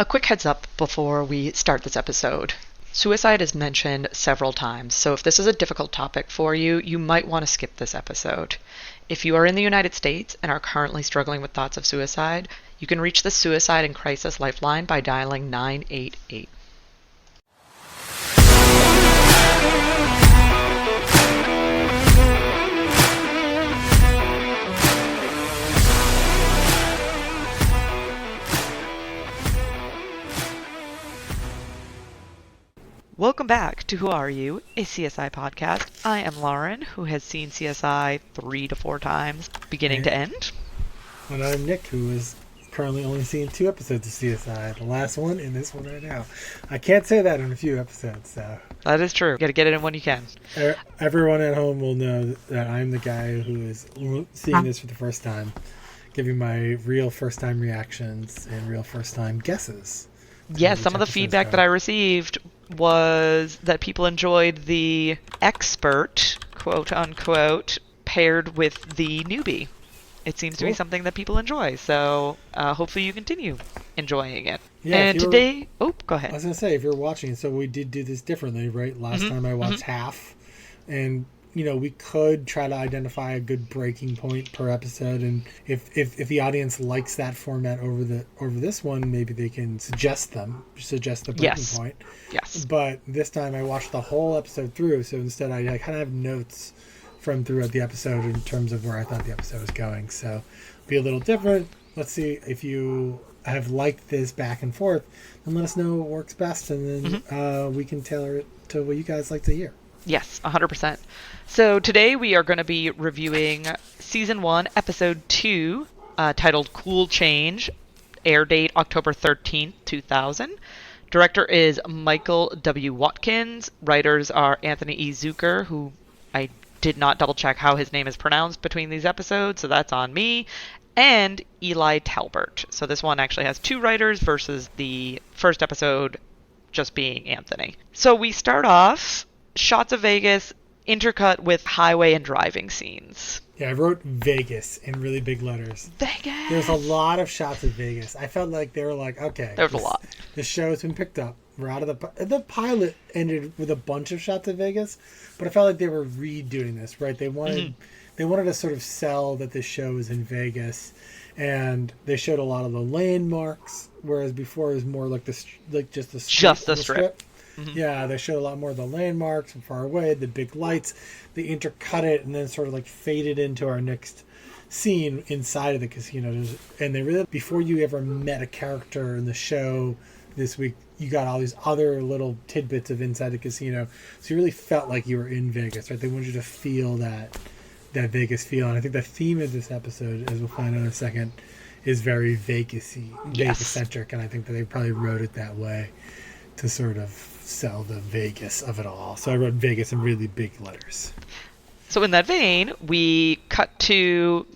A quick heads up before we start this episode. Suicide is mentioned several times, so if this is a difficult topic for you, you might want to skip this episode. If you are in the United States and are currently struggling with thoughts of suicide, you can reach the Suicide and Crisis Lifeline by dialing 988. Welcome back to Who Are You, a CSI podcast. I am Lauren, who has seen CSI 3 to 4 times, beginning to end. And I'm Nick, who is currently only seeing 2 episodes of CSI, the last one and this one right now. I can't say that in a few episodes, so. That is true. You gotta get it in when you can. Everyone at home will know that I'm the guy who is seeing this for the first time, giving my real first-time reactions and real first-time guesses. Yeah, some of the feedback that I received was that people enjoyed the expert, quote unquote, paired with the newbie. It seems to be something that people enjoy, so hopefully you continue enjoying it. Yeah, and today, go ahead. I was going to say, if you're watching, so we did do this differently, right? Last time I watched half, and we could try to identify a good breaking point per episode, and if the audience likes that format over this one, maybe they can suggest the breaking point. Yes. But this time I watched the whole episode through, so instead I kind of have notes from throughout the episode in terms of where I thought the episode was going. So be a little different. Let's see if you have liked this back and forth, then let us know what works best, and then we can tailor it to what you guys like to hear. Yes, 100%. So today we are going to be reviewing Season 1, Episode 2, titled Cool Change, air date October 13th, 2000. Director is Michael W. Watkins. Writers are Anthony E. Zucker, who I did not double-check how his name is pronounced between these episodes, so that's on me, and Eli Talbert. So this one actually has 2 writers versus the first episode just being Anthony. So we start off shots of Vegas intercut with highway and driving scenes. Yeah, I wrote Vegas in really big letters. Vegas! There's a lot of shots of Vegas. I felt like they were like, okay. There's a lot. The show's been picked up. We're out of the pilot ended with a bunch of shots of Vegas, but I felt like they were redoing this, right? They wanted to sort of sell that this show is in Vegas, and they showed a lot of the landmarks, whereas before it was more like just the strip. Yeah, they showed a lot more of the landmarks from far away, the big lights. They intercut it and then sort of like faded into our next scene inside of the casino. And they really, before you ever met a character in the show this week, you got all these other little tidbits of inside the casino. So you really felt like you were in Vegas, right? They wanted you to feel that Vegas feel. And I think the theme of this episode, as we'll find out in a second, is very Vegas-y, Vegas-centric. And I think that they probably wrote it that way to sort of sell the Vegas of it all. So I wrote Vegas in really big letters. So in that vein, we cut to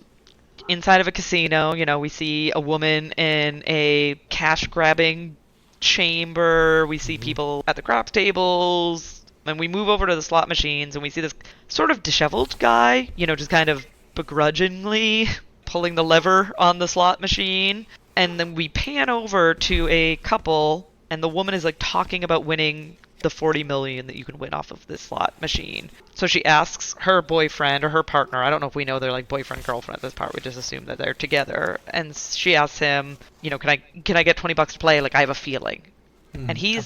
inside of a casino. We see a woman in a cash grabbing chamber. We see people at the craps tables, and we move over to the slot machines, and we see this sort of disheveled guy, just kind of begrudgingly pulling the lever on the slot machine. And then we pan over to a couple, and the woman is like talking about winning the $40 million that you can win off of this slot machine. So she asks her boyfriend or her partner, I don't know if we know they're like boyfriend girlfriend at this part, we just assume that they're together, and she asks him, can I get $20 to play? Like, I have a feeling. And she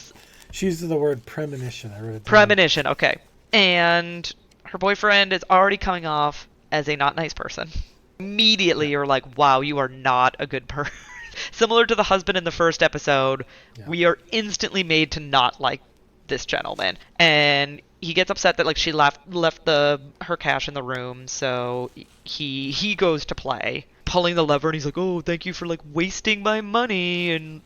uses the word premonition. I wrote it down. Premonition, okay. And her boyfriend is already coming off as a not nice person. Immediately you're like, wow, you are not a good person. Similar to the husband in the first episode, we are instantly made to not like this gentleman. And he gets upset that like she left her cash in the room, so he goes to play, pulling the lever, and he's like, oh, thank you for like wasting my money,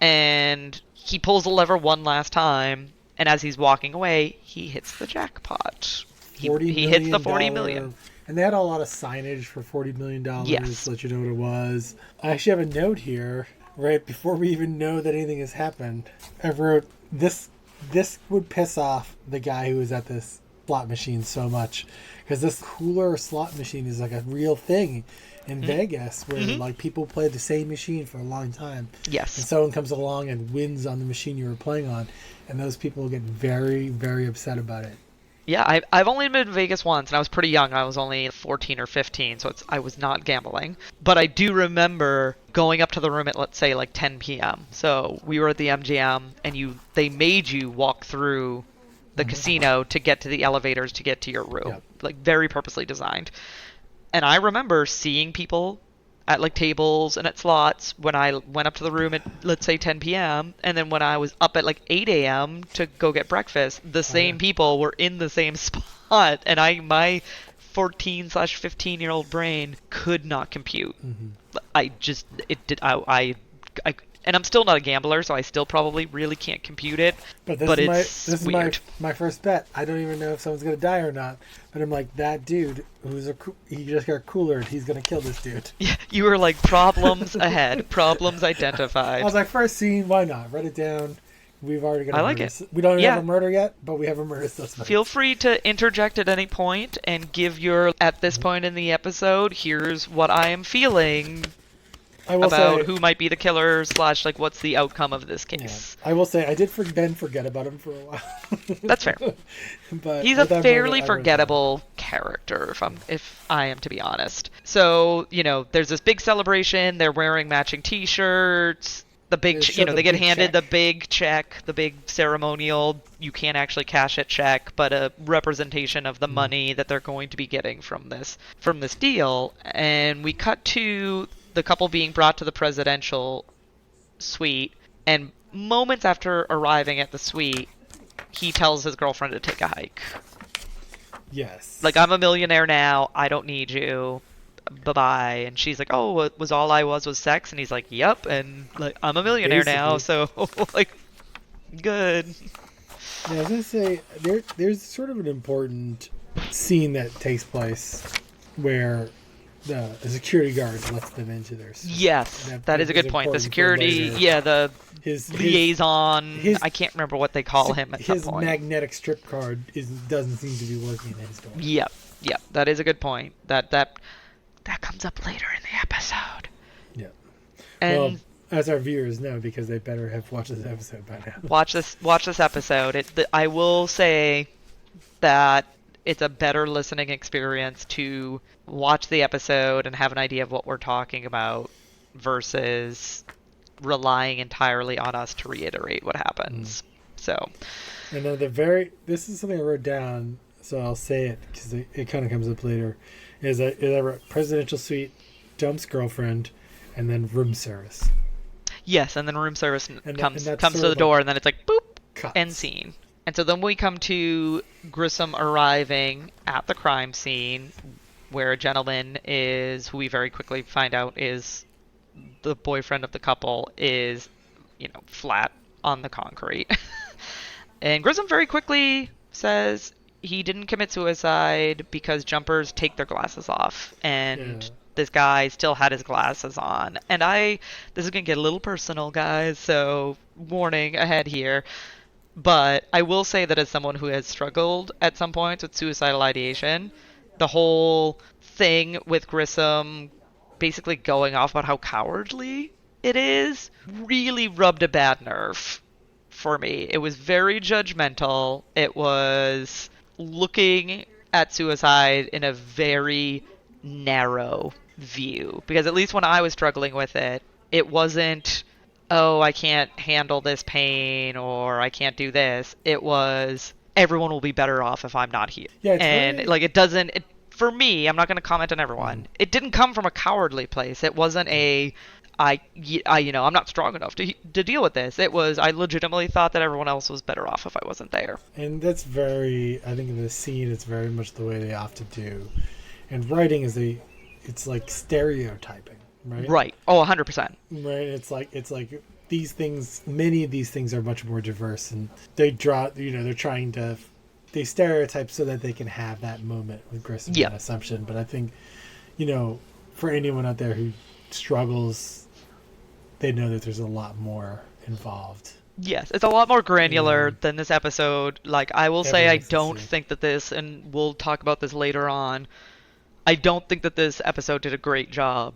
and he pulls the lever one last time, and as he's walking away, he hits the jackpot. He hits the $40 million. And they had a lot of signage for $40 million to let you know what it was. I actually have a note here, right before we even know that anything has happened. I wrote, this would piss off the guy who was at this slot machines so much, because this cooler slot machine is like a real thing in Vegas, where like people play the same machine for a long time. Yes. And someone comes along and wins on the machine you were playing on, and those people get very, very upset about it. Yeah, I've only been to Vegas once, and I was pretty young. I was only 14 or 15, so I was not gambling. But I do remember going up to the room at, let's say, like 10 p.m. So we were at the MGM, and they made you walk through the casino to get to the elevators to get to your room. Yep. Like, very purposely designed. And I remember seeing people at like tables and at slots when I went up to the room at, let's say, 10 p.m. And then when I was up at like 8 a.m. to go get breakfast, the same people were in the same spot. And my 14/15-year-old brain could not compute. And I'm still not a gambler, so I still probably really can't compute it. But it's this weird. is my first bet. I don't even know if someone's gonna die or not. But I'm like, that dude he just got cooler, and he's gonna kill this dude. Yeah, you were like, problems ahead, problems identified. I was like, first scene, why not? Write it down. We've already got. I like it. We don't even have a murder yet, but we have a murder suspect. Feel free to interject at any point and give your, at this point in the episode, here's what I am feeling about who might be the killer / like what's the outcome of this case. Yeah. I will say I did then forget about him for a while. That's fair. But he's a fairly forgettable character, if I am to be honest. So, there's this big celebration. They're wearing matching T-shirts. The big, they get handed the big check, the big ceremonial. You can't actually cash it check, but a representation of the money that they're going to be getting from this deal. And we cut to the couple being brought to the presidential suite, and moments after arriving at the suite, he tells his girlfriend to take a hike. Yes. Like, I'm a millionaire now, I don't need you, bye-bye. And she's like, oh, was all I was sex? And he's like, yep, and like, I'm a millionaire now, so like, good. Yeah, I was gonna say, there's sort of an important scene that takes place where the security guard lets them into their suite. Yes, that is a good point. The security, his liaison, I can't remember what they call him at some point. His magnetic strip card doesn't seem to be working in his door. Yep, that is a good point. That comes up later in the episode. Yeah. And well, as our viewers know, because they better have watched this episode by now. Watch this episode. I will say that it's a better listening experience to watch the episode and have an idea of what we're talking about versus relying entirely on us to reiterate what happens. So, and then this is something I wrote down, so I'll say it because it kind of comes up later. Is I wrote presidential suite, dumps girlfriend, and then room service. Yes, and then room service comes to the like door, and then it's like boop, cuts. end scene. And so then we come to Grissom arriving at the crime scene, where a gentleman who we very quickly find out is the boyfriend of the couple, is, flat on the concrete. And Grissom very quickly says he didn't commit suicide because jumpers take their glasses off. And this guy still had his glasses on. And this is going to get a little personal, guys, so warning ahead here. But I will say that as someone who has struggled at some points with suicidal ideation, the whole thing with Grissom basically going off about how cowardly it is really rubbed a bad nerve for me. It was very judgmental. It was looking at suicide in a very narrow view. Because at least when I was struggling with it, it wasn't, oh, I can't handle this pain, or I can't do this. It was, everyone will be better off if I'm not here. Yeah, For me, I'm not going to comment on everyone. It didn't come from a cowardly place. It wasn't I'm not strong enough to deal with this. It was, I legitimately thought that everyone else was better off if I wasn't there. And that's I think in this scene, it's very much the way they often do. And writing it's like stereotyping. Right. Right. Oh, 100%. Right. It's like these things. Many of these things are much more diverse, and they they stereotype so that they can have that moment with Grissom and Assumption. But I think, for anyone out there who struggles, they know that there's a lot more involved. Yes, it's a lot more Yeah, granular than this episode. Like, I will say, definitely I makes it don't see. think that this, and we'll talk about this later on, I don't think that this episode did a great job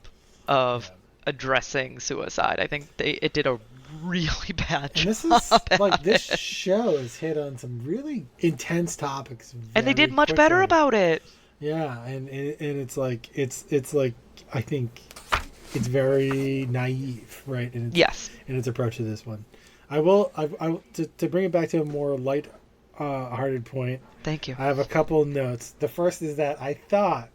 of Yeah. addressing suicide. I think it did a really bad And this job is like at this it. show has hit on some really intense topics And they very did much better quickly. about it. Yeah, and it's like it's like I think it's very naive, right? Yes. In its approach to this one. I will to bring it back to a more light hearted point. Thank you. I have a couple of notes. The first is that I thought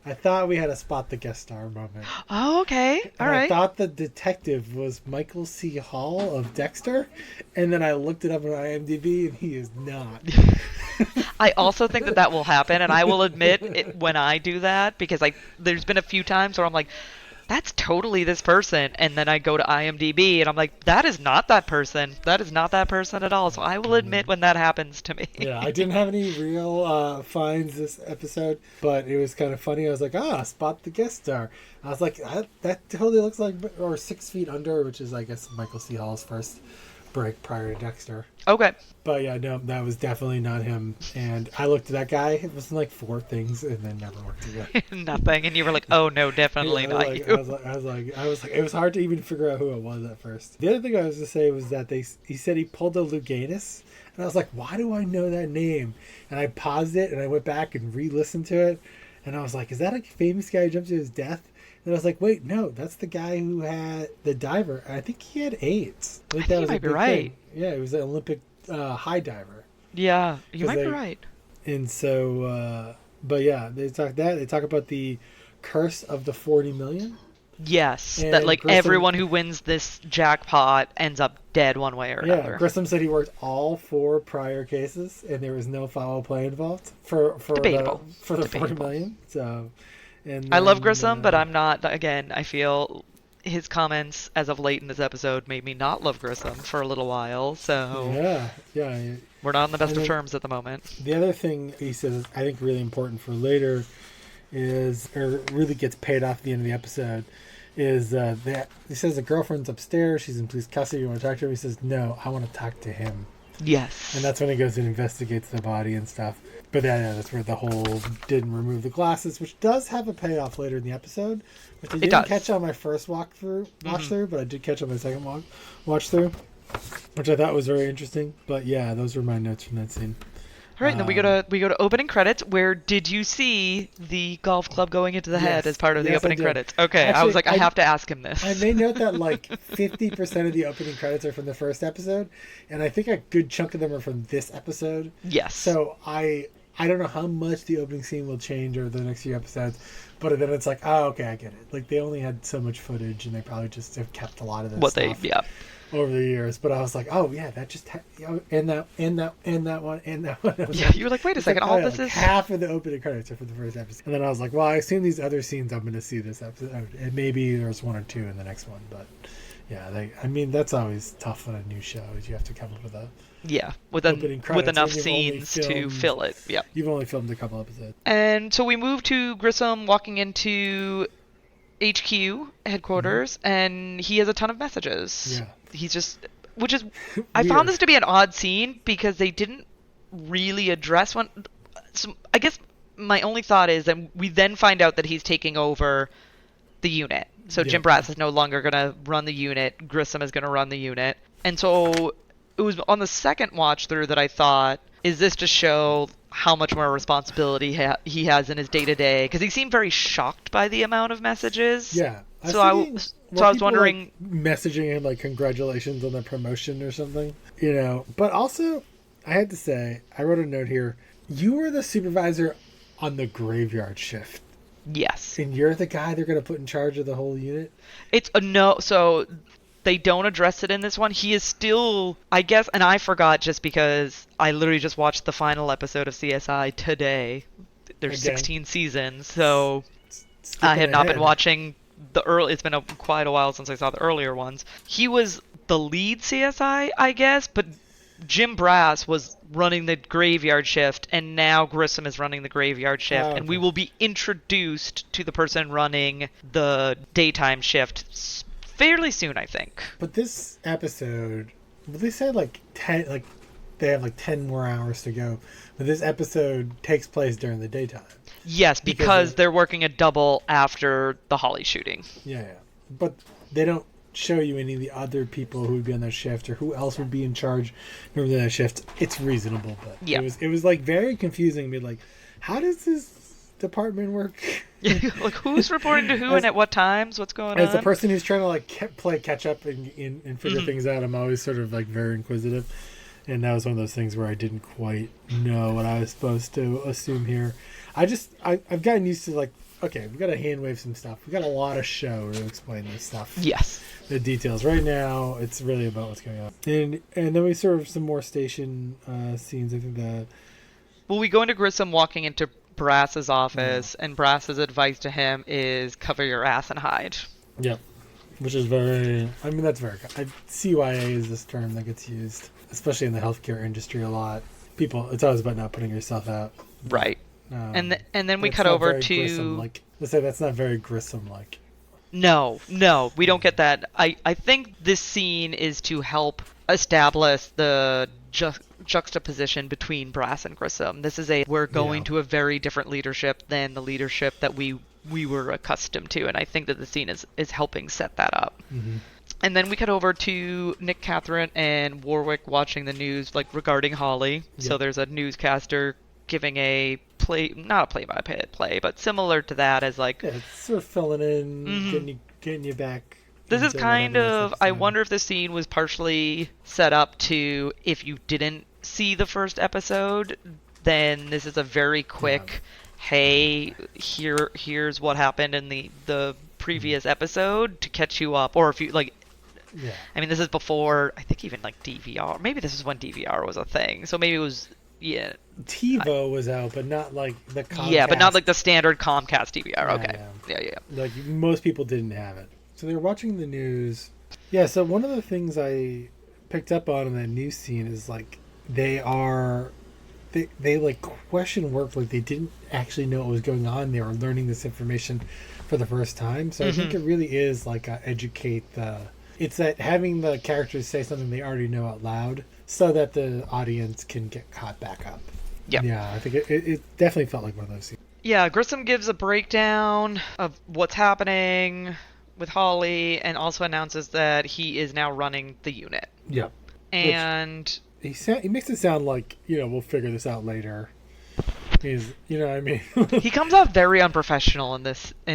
we had a spot the guest star moment. Oh, okay. All And I right. thought the detective was Michael C. Hall of Dexter, and then I looked it up on IMDb, and he is not. I also think that that will happen, and I will admit it when I do that because there's been a few times where I'm like, that's totally this person, and then I go to IMDb and I'm like, that is not that person. That is not that person at all. So I will admit when that happens to me. Yeah, I didn't have any real finds this episode, but it was kind of funny. I was like, spot the guest star. I was like, that totally looks like, or 6 Feet Under, which is, I guess, Michael C. Hall's first break prior to Dexter. Okay. But yeah, no, that was definitely not him. And I looked at that guy. It was like 4 things, and then never worked again. Nothing, and you were like, oh no, Yeah, definitely not you. it was hard to even figure out who it was at first. The other thing I was to say was that he said he pulled a Luganis, and I was like, why do I know that name? And I paused it and I went back and re-listened to it, and I was like, is that a famous guy who jumped to his death? And I was like, wait, no, that's the guy who had the diver. I think he had AIDS. I I think think that you was a might be big right. thing. Yeah, he was an Olympic high diver. Yeah, you 'Cause might be they- right. And so, but yeah, they talk that. They talk about the curse of the 40 million. Yes, that And like Grissom, everyone who wins this jackpot ends up dead one way or yeah, another. Grissom said he worked all 4 prior cases, and there was no foul play involved for Debatable. the 40 Debatable. million. So, and I love then, Grissom, but I'm not. Again, I feel his comments as of late in this episode made me not love Grissom for a little while. So yeah. we're not on the best And of then terms at the moment. the other thing he says, I think really important for later, or really gets paid off at the end of the episode, is that he says the girlfriend's upstairs, she's in police custody, you want to talk to her? He says, no, I want to talk to him. Yes. And that's when he goes and investigates the body and stuff. But yeah, that's where the whole didn't remove the glasses, which does have a payoff later in the episode, which I didn't does. catch on my first watch through, but I did catch on my second watch through, which I thought was very interesting. But yeah, those were my notes from that scene. All right, and then we go to opening credits. Where did you see the golf club going into the head Yes. as part of the Yes, I opening did. credits? Okay, I Actually, was like, I have to ask him this. I may note that like 50% of the opening credits are from the first episode, and I think a good chunk of them are from this episode. Yes. So I don't know how much the opening scene will change over the next few episodes, but then it's like, oh, okay, I get it. Like they only had so much footage, and they probably just have kept a lot of this what stuff yeah. over the years. But I was like, oh yeah, that just and that one and that one. I was Yeah, you were like, wait a it's second, like, all oh, yeah, this like is half of the opening credits are for the first episode, and then I was like, well, I assume these other scenes I'm going to see this episode, and maybe there's 1 or 2 in the next one, but yeah, I mean that's always tough on a new show, is you have to come up with opening credits with enough when you've only scenes to filmed- fill it. Yeah. You've only filmed a couple episodes. And so we move to Grissom walking into HQ headquarters, and he has a ton of messages. Yeah. He's just, which is, I found Weird. this to be an odd scene because they didn't really address one. So I guess my only thought is that we then find out that he's taking over the unit. So Jim Yeah. Brass is no longer going to run the unit. Grissom is going to run the unit. And so it was on the second watch through that I thought, is this to show how much more responsibility he has in his day to day? Because he seemed very shocked by the amount of messages. Yeah. So I was wondering. Like, messaging him like congratulations on the promotion or something, But also, I had to say, I wrote a note here. You were the supervisor on the graveyard shift, Yes. and you're the guy they're going to put in charge of the whole unit. It's a no. So they don't address it in this one. He is still, I guess, and I forgot just because I literally just watched the final episode of CSI today. There's Again. 16 seasons, so Skipping I had not been ahead. watching the early. It's been quite a while since I saw the earlier ones. He was the lead CSI, I guess, but Jim Brass was running the graveyard shift, and now Grissom is running the graveyard shift, Oh, and we okay. will be introduced to the person running the daytime shift fairly soon, I think. But this episode Well, they said like 10, like they have like 10 more hours to go, but this episode takes place during the daytime. Yes, because they're working a double after the Holly shooting. Yeah, yeah. But they don't show you any of the other people who would be on that shift or who else would be in charge during that shift. It's reasonable, but yeah. it was like very confusing to me. Like, how does this department work? Like, who's reporting to who and at what times? What's going on? As a person who's trying to like play catch up and figure things out, I'm always sort of like very inquisitive. And that was one of those things where I didn't quite know what I was supposed to assume here. I've gotten used to like, okay, we've got to hand wave some stuff. We've got a lot of show to explain this stuff. Yes. The details. Right now, it's really about what's going on. And then we sort of some more station scenes. I think that... Well, we go into Grissom walking into Brass's office, and Brass's advice to him is cover your ass and hide. Yep. Which is very... I mean, that's very... CYA is this term that gets used, especially in the healthcare industry a lot. It's always about not putting yourself out. Right. And then we cut over to... Let's say that's not very Grissom-like. No, we don't get that. I think this scene is to help establish the juxtaposition between Brass and Grissom. This is we're going to a very different leadership than the leadership that we were accustomed to, and I think that the scene is helping set that up. Mm-hmm. And then we cut over to Nick, Catherine, and Warwick watching the news, like regarding Holly. Yep. So there's a newscaster giving not a play-by-play, but similar to that as like... Yeah, it's sort of filling in, getting you back. This is kind of... I wonder if this scene was partially set up to, if you didn't see the first episode, then this is a very quick, hey, here's what happened in the previous episode to catch you up. Or if you, like... Yeah. I mean, this is before, I think even like DVR. Maybe this is when DVR was a thing. So maybe it was... Yeah. TiVo was out, but not like the Comcast. Yeah, but not like the standard Comcast DVR. Okay. Yeah. Like most people didn't have it. So they were watching the news. Yeah, so one of the things I picked up on in that news scene is like they like question work, like they didn't actually know what was going on. They were learning this information for the first time. So I think it really is like it's that having the characters say something they already know out loud so that the audience can get caught back up. Yep. Yeah, I think it definitely felt like one of those scenes. Yeah, Grissom gives a breakdown of what's happening with Holly and also announces that he is now running the unit. Yep. And... He makes it sound like, we'll figure this out later. He's, what I mean? He comes off very unprofessional in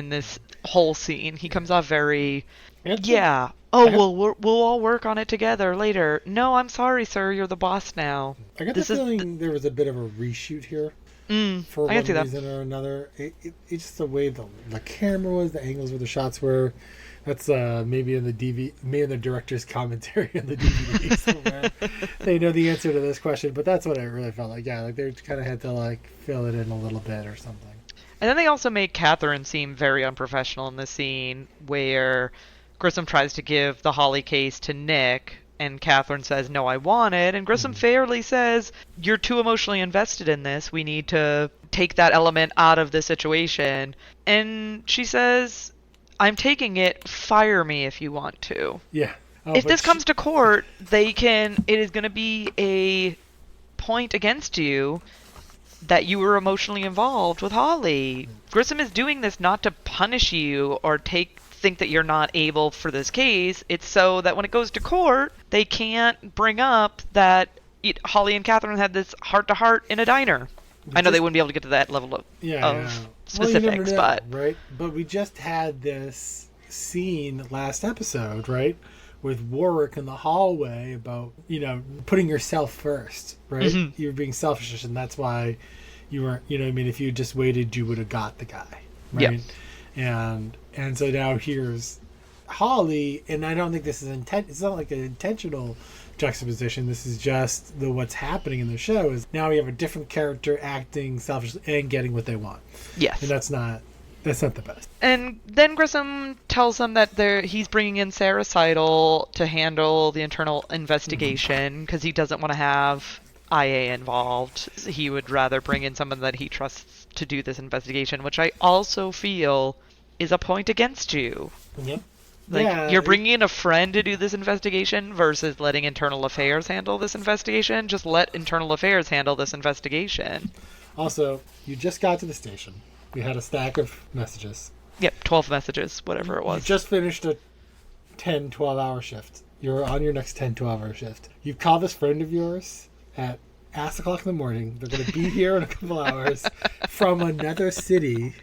this whole scene. He comes off very... Yeah. We'll all work on it together later. No, I'm sorry, sir. You're the boss now. I got the feeling there was a bit of a reshoot here. For one reason or another. It's just the way the camera was, the angles where the shots were. That's maybe in the director's commentary in the DVD somewhere. They know the answer to this question, but that's what it really felt like. Yeah, like they kind of had to like fill it in a little bit or something. And then they also make Catherine seem very unprofessional in this scene where Grissom tries to give the Holly case to Nick, and Catherine says, no, I want it. And Grissom fairly says, you're too emotionally invested in this. We need to take that element out of the situation. And she says, I'm taking it. Fire me if you want to. Yeah. If this comes to court, it is going to be a point against you that you were emotionally involved with Holly. Grissom is doing this not to punish you or think that you're not able for this case. It's so that when it goes to court, they can't bring up that Holly and Catherine had this heart-to-heart in a diner. I know they wouldn't be able to get to that level of specifics, but... Right? But we just had this scene last episode, right? With Warwick in the hallway about, putting yourself first, right? Mm-hmm. You were being selfish, and that's why you weren't, if you just waited, you would have got the guy, right? Yeah. And so now here's Holly, and I don't think this is it's not like an intentional juxtaposition. This is just what's happening in the show is now we have a different character acting selfishly and getting what they want. Yes. And that's not the best. And then Grissom tells them that he's bringing in Sarah Seidel to handle the internal investigation because he doesn't want to have IA involved. He would rather bring in someone that he trusts to do this investigation, which I also feel is a point against you. Yep. Like, Yeah, you're bringing in a friend to do this investigation versus letting internal affairs handle this investigation. Just let internal affairs handle this investigation. also, you just got to the station. You had a stack of messages. Yep, 12 messages, whatever it You was. just finished a 10, 12-hour shift. You're on your next 10, 12-hour shift. You call this friend of yours at ass o'clock in the morning. They're going to be here in a couple hours from another city,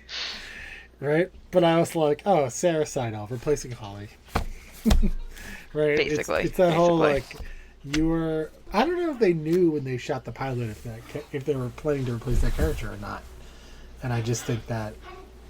right? But I was like, oh, Sarah Seidel replacing Holly. Right? Basically. It's that whole, Basically. like, you were... I don't know if they knew when they shot the pilot if they were planning to replace that character or not. And I just think that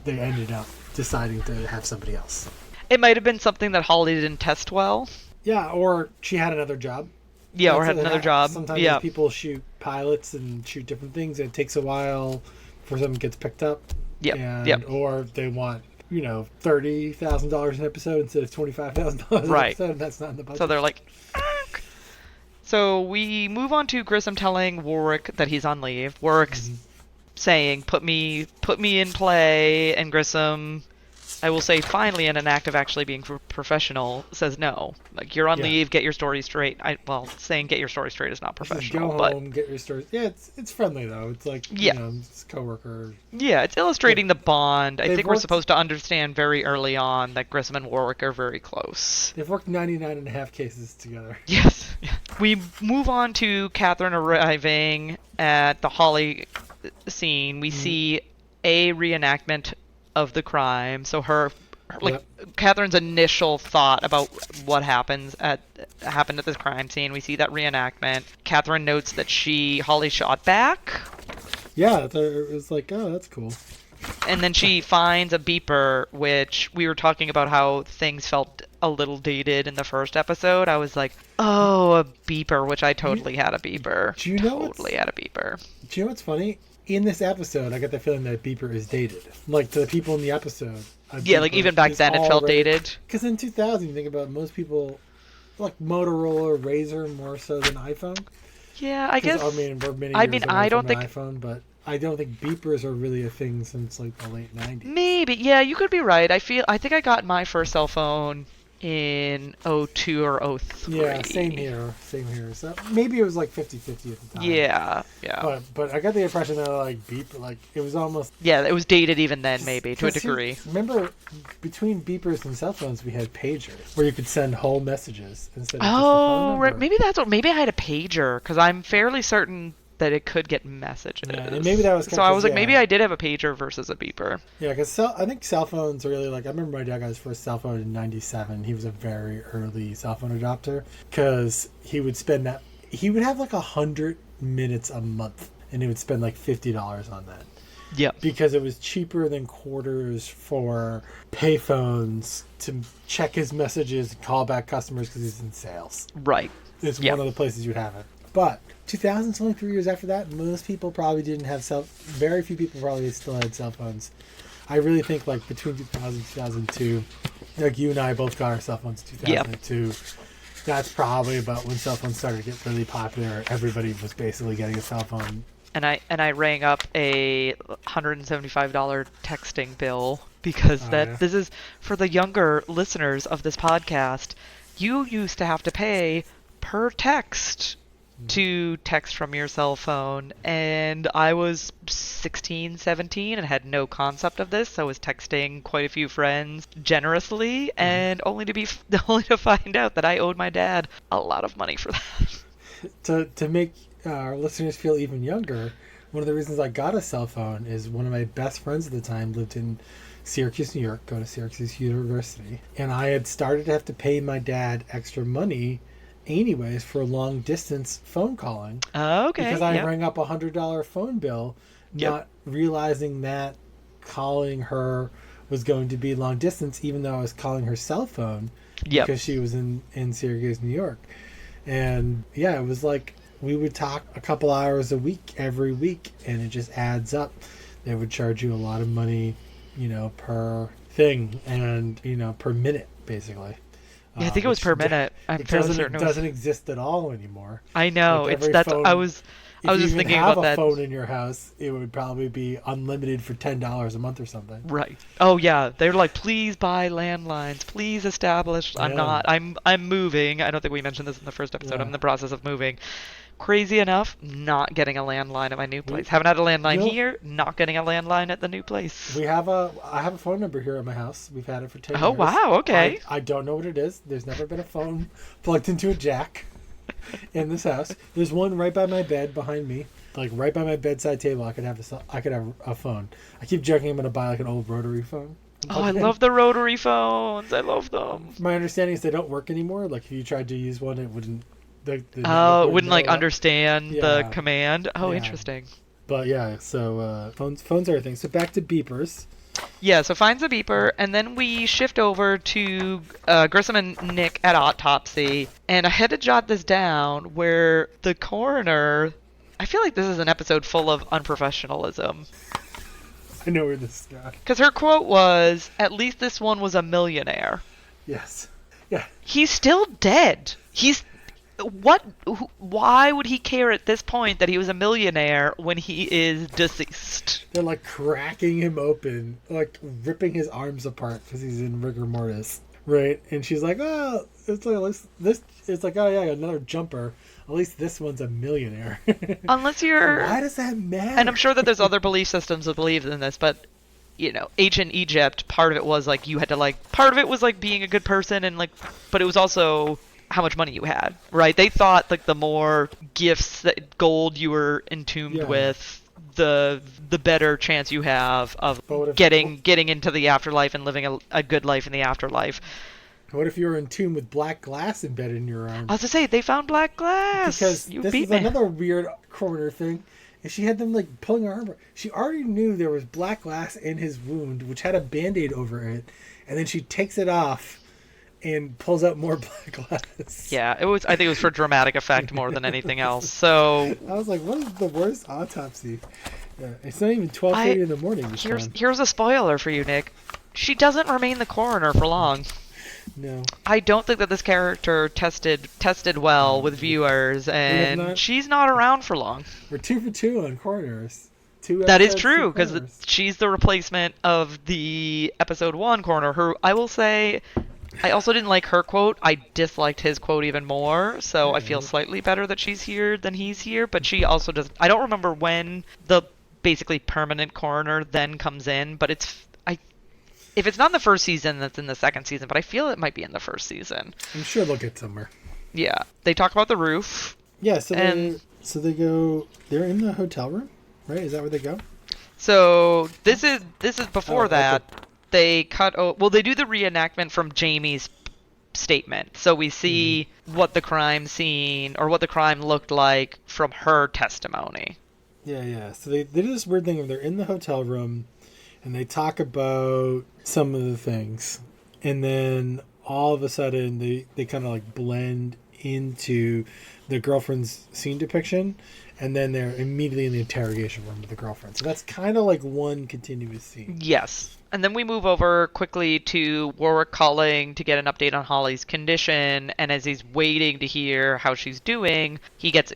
they ended up deciding to have somebody else. It might have been something that Holly didn't test well. Yeah, or she had another job. Yeah, or That's had another job. Sometimes Yeah. people shoot pilots and shoot different things, and it takes a while for something gets picked up. Yep. And, Yep. Or they want, $30,000 an episode instead of $25,000 an Right. episode, and that's not in the budget. So they're like, "Ark." So we move on to Grissom telling Warwick that he's on leave. Warwick's saying, "Put me in play," and Grissom, I will say, finally, in an act of actually being professional, says no. Like, you're on Yeah. leave, get your story straight. Saying get your story straight is not Just professional, go but home, get your story. Yeah, it's friendly though. It's like Yeah. it's coworker. yeah, it's illustrating the bond. I They've think we're worked- supposed to understand very early on that Grissom and Warwick are very close. They've worked 99 and a half cases together. Yes. We move on to Catherine arriving at the Holly scene. We see a reenactment of the crime. So Catherine's initial thought about what happened at this crime scene. We see that reenactment. Catherine notes that Holly shot back, Yeah, it was like, oh, that's cool. and then she finds a beeper, which we were talking about how things felt a little dated in the first episode. I was like, oh, a beeper, which I totally had a beeper. Do you know Totally had a beeper. Do you know what's funny? In this episode, I get the feeling that beeper is dated. Like, to the people in the episode. Yeah, like even back then it felt dated. Because in 2000, you think about most people, like Motorola, Razr more so than iPhone. Yeah, I guess. I mean, we're many I years mean, away I don't from an think. iPhone, but I don't think beepers are really a thing since like the late 90s. Maybe, yeah, you could be right. I think I got my first cell phone in '02 or '03. Yeah, same here. So maybe it was like 50-50 at the time. Yeah. But I got the impression that like beep, like it was almost. Yeah, it was dated even then, maybe to a 'cause degree. Remember, between beepers and cell phones, we had pagers where you could send whole messages instead of just the phone Oh, number. right. Maybe that's what. Maybe I had a pager because I'm fairly certain that it could get messages. Yeah, and maybe that was So I was like, yeah. maybe I did have a pager versus a beeper. Yeah, because I think cell phones are really like. I remember my dad got his first cell phone in '97. He was a very early cell phone adopter because he would have like 100 minutes a month, and he would spend like $50 on that. Yep. Because it was cheaper than quarters for payphones to check his messages and call back customers because he's in sales. Right. It's Yeah. one of the places you'd have it. But 2000's only 3 years after that. Most people probably didn't have very few people probably still had cell phones. I really think like between 2000 and 2002, like you and I both got our cell phones in 2002. That's probably about when cell phones started to get really popular. Everybody was basically getting a cell phone. And I rang up a $175 texting bill because yeah. this is for the younger listeners of this podcast. You used to have to pay per text to text from your cell phone, and I was 16, 17 and had no concept of this. So I was texting quite a few friends generously, and only to find out that I owed my dad a lot of money for that. To make our listeners feel even younger, one of the reasons I got a cell phone is one of my best friends at the time lived in Syracuse, New York, going to Syracuse University, and I had started to have to pay my dad extra money anyways for long distance phone calling. Okay. Because I yep. rang up $100 phone bill, not realizing that calling her was going to be long distance, even though I was calling her cell phone because she was in Syracuse, New York. And yeah, it was like we would talk a couple hours a week every week, and it just adds up. They would charge you a lot of money, per thing, and per minute, basically. Yeah, I think it was per minute. I'm fairly certain it doesn't exist at all anymore. I know. Like It's phone... if was you just even thinking have about a that. phone in your house, it would probably be unlimited for $10 a month or something. Right. Oh yeah, they're like, please buy landlines, please establish. I'm Yeah, not. I'm moving. I don't think we mentioned this in the first episode. I'm yeah. in the process of moving. Crazy enough, not getting a landline at my new We, place. Haven't had a landline no, here. Not getting a landline at the new place. I have a phone number here at my house. We've had it for 10 Oh years. wow. Okay. I don't know what it is. There's never been a phone plugged into a jack in this house. There's one right by my bed behind me, like right by my bedside table. I could have a phone. I keep joking I'm gonna buy like an old rotary phone. Oh, I love the rotary phones. I love them. My understanding is they don't work anymore. Like if you tried to use one, it wouldn't. The network Oh, it wouldn't wouldn't like know. understand the Yeah, command. Oh, yeah. interesting. But yeah, so phones are a thing. So back to beepers. Yeah, so finds the beeper, and then we shift over to Grissom and Nick at autopsy. And I had to jot this down where the coroner. I feel like this is an episode full of unprofessionalism. I know where this is going. Because her quote was, "At least this one was a millionaire." Yes. Yeah. He's still dead. He's. What? Why would he care at this point that he was a millionaire when he is deceased? They're like cracking him open, like ripping his arms apart because he's in rigor mortis, right? And she's like, "Oh, it's like at least this." It's like, "Oh yeah, another jumper. At least this one's a millionaire." Unless you're. Why does that matter? And I'm sure that there's other belief systems that believe in this, but ancient Egypt, part of it was like you had to part of it was like being a good person and but it was also how much money you had, right? They thought like the more gifts, that gold you were entombed with, the better chance you have of getting into the afterlife and living a good life in the afterlife. What if you were in tune with black glass embedded in your arm? I was to say, they found black glass. Because you this beat is me. another weird coroner thing. And she had them like pulling her arm. She already knew there was black glass in his wound, which had a band-aid over it. And then she takes it off and pulls out more black glass. Yeah, I think it was for dramatic effect more than anything else. So I was like, what is the worst autopsy? Yeah, it's not even 12:30 in the morning this time. Here's a spoiler for you, Nick. She doesn't remain the coroner for long. No. I don't think that this character tested well with viewers, and she's not around for long. We're 2 for 2 on coroners. That is true, because she's the replacement of the episode 1 coroner. I will say, I also didn't like her quote. I disliked his quote even more, so I feel slightly better that she's here than he's here, but she also does. I don't remember when the basically permanent coroner then comes in, but if it's not in the first season, that's in the second season, but I feel it might be in the first season. I'm sure they'll get somewhere. Yeah. They talk about the roof. Yeah, so they go, they're in the hotel room, right? Is that where they go? So this is before that. Okay. They they do the reenactment from Jamie's statement. So we see what the crime scene or what the crime looked like from her testimony. Yeah. So they do this weird thing of they're in the hotel room and they talk about some of the things. And then all of a sudden they kind of like blend into the girlfriend's scene depiction. And then they're immediately in the interrogation room with the girlfriend. So that's kind of like one continuous scene. Yes. And then we move over quickly to Warwick calling to get an update on Holly's condition. And as he's waiting to hear how she's doing, he gets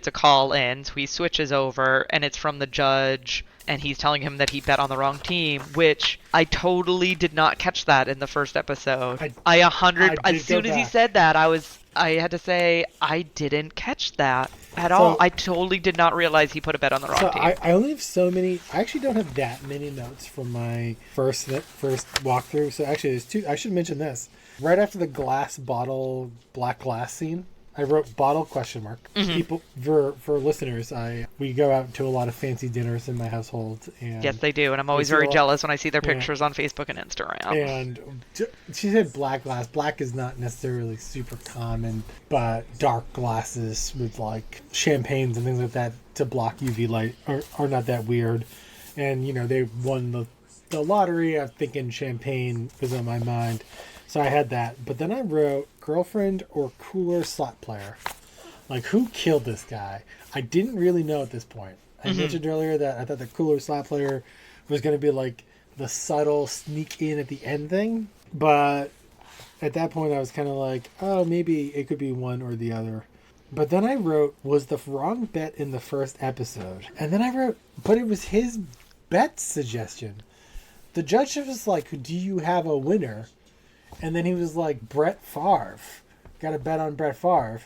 a call in. So he switches over, and it's from the judge. And he's telling him that he bet on the wrong team, which I totally did not catch that in the first episode. As soon as he said that, I had to say, I didn't catch that at all. I totally did not realize he put a bet on the wrong team. I only have so many. I actually don't have that many notes from my first walkthrough. So actually, there's two. I should mention this. Right after the glass bottle, black glass scene, I wrote bottle ? Mm-hmm. People for listeners, we go out to a lot of fancy dinners in my household, and yes, they do, and I'm always very jealous when I see their pictures on Facebook and Instagram. And she said black glass. Black is not necessarily super common, but dark glasses with like champagnes and things like that to block UV light are not that weird. And they won the lottery. I'm thinking champagne was on my mind. So I had that. But then I wrote girlfriend or cooler slot player. Like, who killed this guy? I didn't really know at this point. I mentioned earlier that I thought the cooler slot player was going to be like the subtle sneak in at the end thing. But at that point I was kind of like, oh, maybe it could be one or the other. But then I wrote, was the wrong bet in the first episode. And then I wrote, but it was his bet suggestion. The judge was like, do you have a winner? And then he was like, Brett Favre. Got a bet on Brett Favre.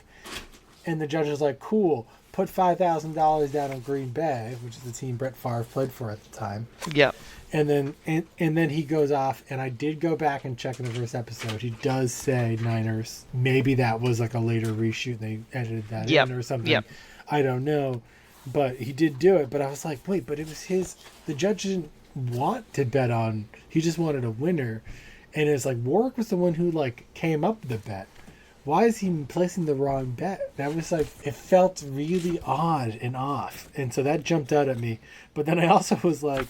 And the judge was like, cool. Put $5,000 down on Green Bay, which is the team Brett Favre played for at the time. Yep. And then he goes off, and I did go back and check in the first episode. He does say Niners. Maybe that was like a later reshoot. They edited that in or something. Yep. I don't know. But he did do it. But I was like, wait, but it was his. The judge didn't want to bet on. He just wanted a winner. And it's like Warwick was the one who like came up with the bet. Why is he placing the wrong bet? That was like, it felt really odd and off. And so that jumped out at me. But then I also was like,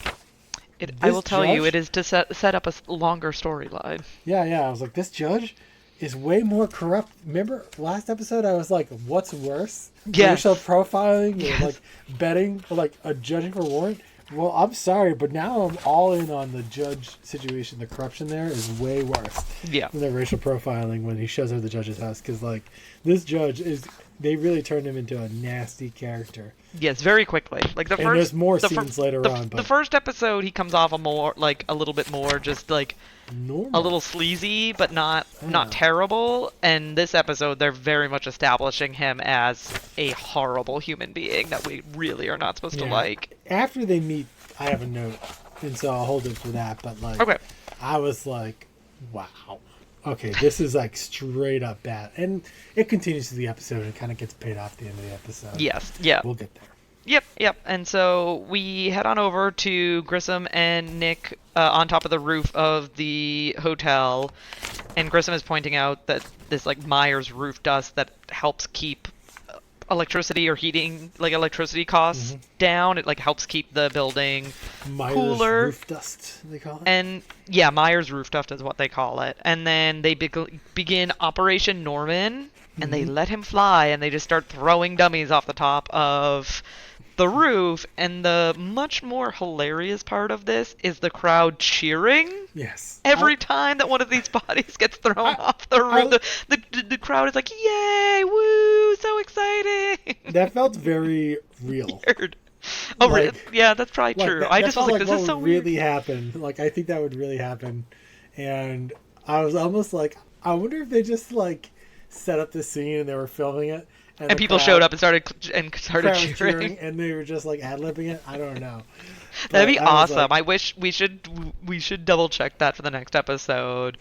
I will tell you, it is to set up a longer storyline. Yeah. I was like, this judge is way more corrupt. Remember last episode, I was like, what's worse? Yes. Racial profiling or like betting or like a judging for warrant? Well, I'm sorry, but now I'm all in on the judge situation. The corruption there is way worse Yeah. than the racial profiling when he shows up at the judge's house. Because, like, this judge is... They really turned him into a nasty character. Yes, very quickly. Like the and first, there's more scenes later on. But the first episode, he comes off a little bit more just like normal. a little sleazy, but not terrible. And this episode, they're very much establishing him as a horrible human being that we really are not supposed to like. After they meet, I have a note, and so I'll hold it for that. But like, okay. I was like, wow. Okay, this is like straight up bad. And it continues to the episode and kind of gets paid off at the end of the episode. Yes, yeah. We'll get there. Yep. And so we head on over to Grissom and Nick on top of the roof of the hotel. And Grissom is pointing out that this like Myers roof dust that helps keep electricity or heating, like electricity costs down. It like helps keep the building Myers cooler. Roof dust, they call it. And yeah, Myers roof dust is what they call it. And then they begin Operation Norman, and they let him fly, and they just start throwing dummies off the top of the roof. And the much more hilarious part of this is the crowd cheering. Yes. Every time that one of these bodies gets thrown off the roof, the crowd is like, yay, woo, so exciting. That felt very real. Weird. Oh, like, yeah, that's probably true. I just was like, this is so weird. Really happen. Like, I think that would really happen. And I was almost like, I wonder if they just, like, set up the scene and they were filming it. And people showed up and started cheering. And they were just, like, ad-libbing it. I don't know. That'd be awesome. Like, I wish we should double check that for the next episode.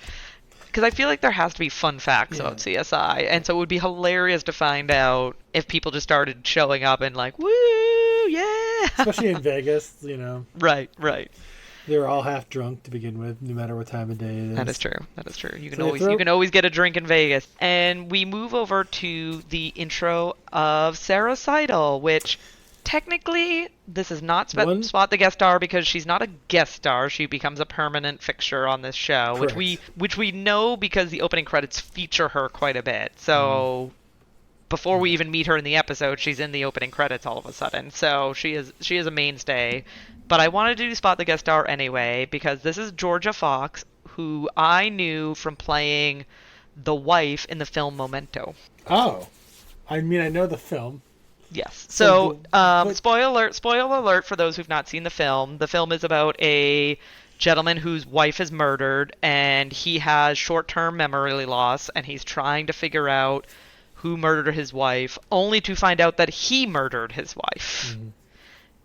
Because I feel like there has to be fun facts about CSI. And so it would be hilarious to find out if people just started showing up and like, woo, yeah. Especially in Vegas, you know. Right. They're all half drunk to begin with, no matter what time of day it is. That is true. You can always get a drink in Vegas. And we move over to the intro of Sarah Seidel, which technically this is not Spot the guest star because she's not a guest star. She becomes a permanent fixture on this show, which we know because the opening credits feature her quite a bit. So before we even meet her in the episode, she's in the opening credits all of a sudden. So she is a mainstay. But I wanted to spot the guest star anyway because this is Georgia Fox, who I knew from playing the wife in the film Memento. Oh. I mean, I know the film. Yes. So, spoiler alert for those who've not seen the film. The film is about a gentleman whose wife is murdered, and he has short-term memory loss, and he's trying to figure out who murdered his wife, only to find out that he murdered his wife. Mm-hmm.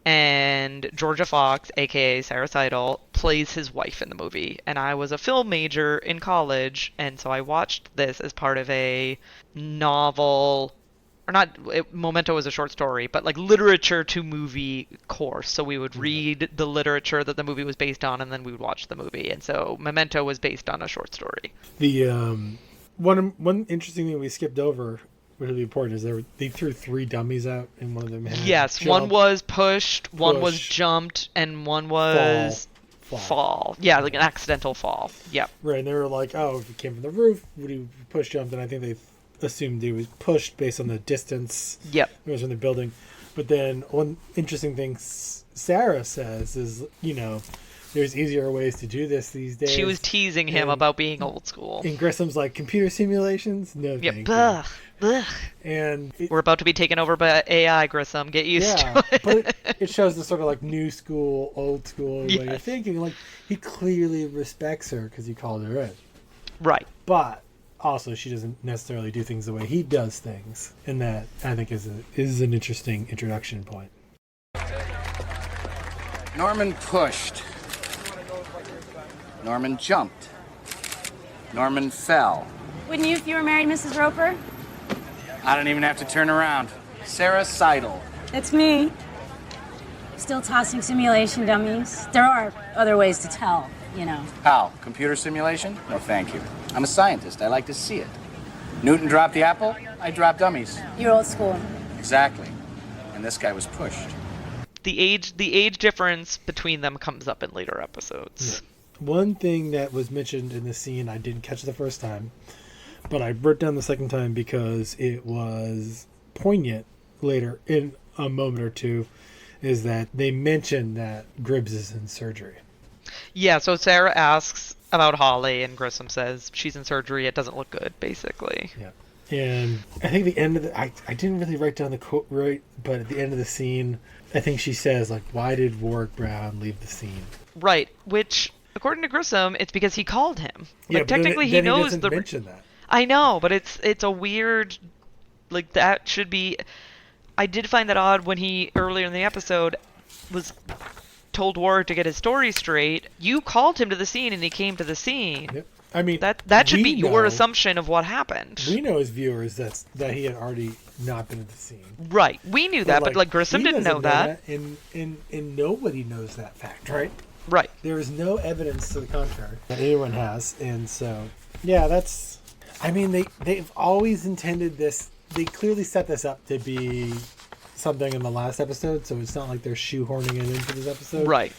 And Georgia Fox, a.k.a. Sarah Seidel, plays his wife in the movie. And I was a film major in college, and so I watched this as part of a novel, or not, Memento was a short story, but like literature to movie course. So we would read the literature that the movie was based on, and then we would watch the movie. And so Memento was based on a short story. The one interesting thing we skipped over, which would be important, is they threw 3 dummies out, and one of them had one was pushed, one was jumped, and one was fall. Yeah, like an accidental fall. Yep. Right, and they were like, oh, if he came from the roof, would he push jumped? And I think they assumed he was pushed based on the distance. Yep. It was from the building. But then one interesting thing Sarah says is, you know, there's easier ways to do this these days. She was teasing him about being old school. And Grissom's like, computer simulations? No, thank you. Ugh. And We're about to be taken over by AI, Grissom. Get used to it. But it shows the sort of like new school, old school way of Yes. thinking. Like, he clearly respects her because he called her in. Right. But also, she doesn't necessarily do things the way he does things. And that, I think, is an interesting introduction point. Norman pushed. Norman jumped. Norman fell. Wouldn't you if you were married, Mrs. Roper? I don't even have to turn around. Sarah Seidel. That's me. Still tossing simulation dummies. There are other ways to tell, you know. How? Computer simulation? No, thank you. I'm a scientist. I like to see it. Newton dropped the apple. I drop dummies. You're old school. Exactly. And this guy was pushed. The age difference between them comes up in later episodes. Yeah. One thing that was mentioned in this scene, I didn't catch the first time, but I wrote down the second time because it was poignant later in a moment or two, is that they mentioned that Gribbs is in surgery. Yeah, so Sarah asks about Holly, and Grissom says she's in surgery. It doesn't look good, basically. Yeah. And I think the end of I didn't really write down the quote right, but at the end of the scene, I think she says, like, why did Warwick Brown leave the scene? Right, which, according to Grissom, it's because he called him. Yeah, Like, but technically, then he knows doesn't mention that. I know, but it's a weird, like, that should be. I did find that odd when he earlier in the episode was told Warwick to get his story straight. You called him to the scene, and he came to the scene. Yep. I mean, that should be your know, assumption of what happened. We know as viewers that he had already not been at the scene. Right, we knew that, but like Grissom didn't know that. And nobody knows that fact, right? Right. There is no evidence to the contrary that anyone has, and so yeah, that's. I mean, they've always intended this. They clearly set this up to be something in the last episode, so it's not like they're shoehorning it into this episode. Right.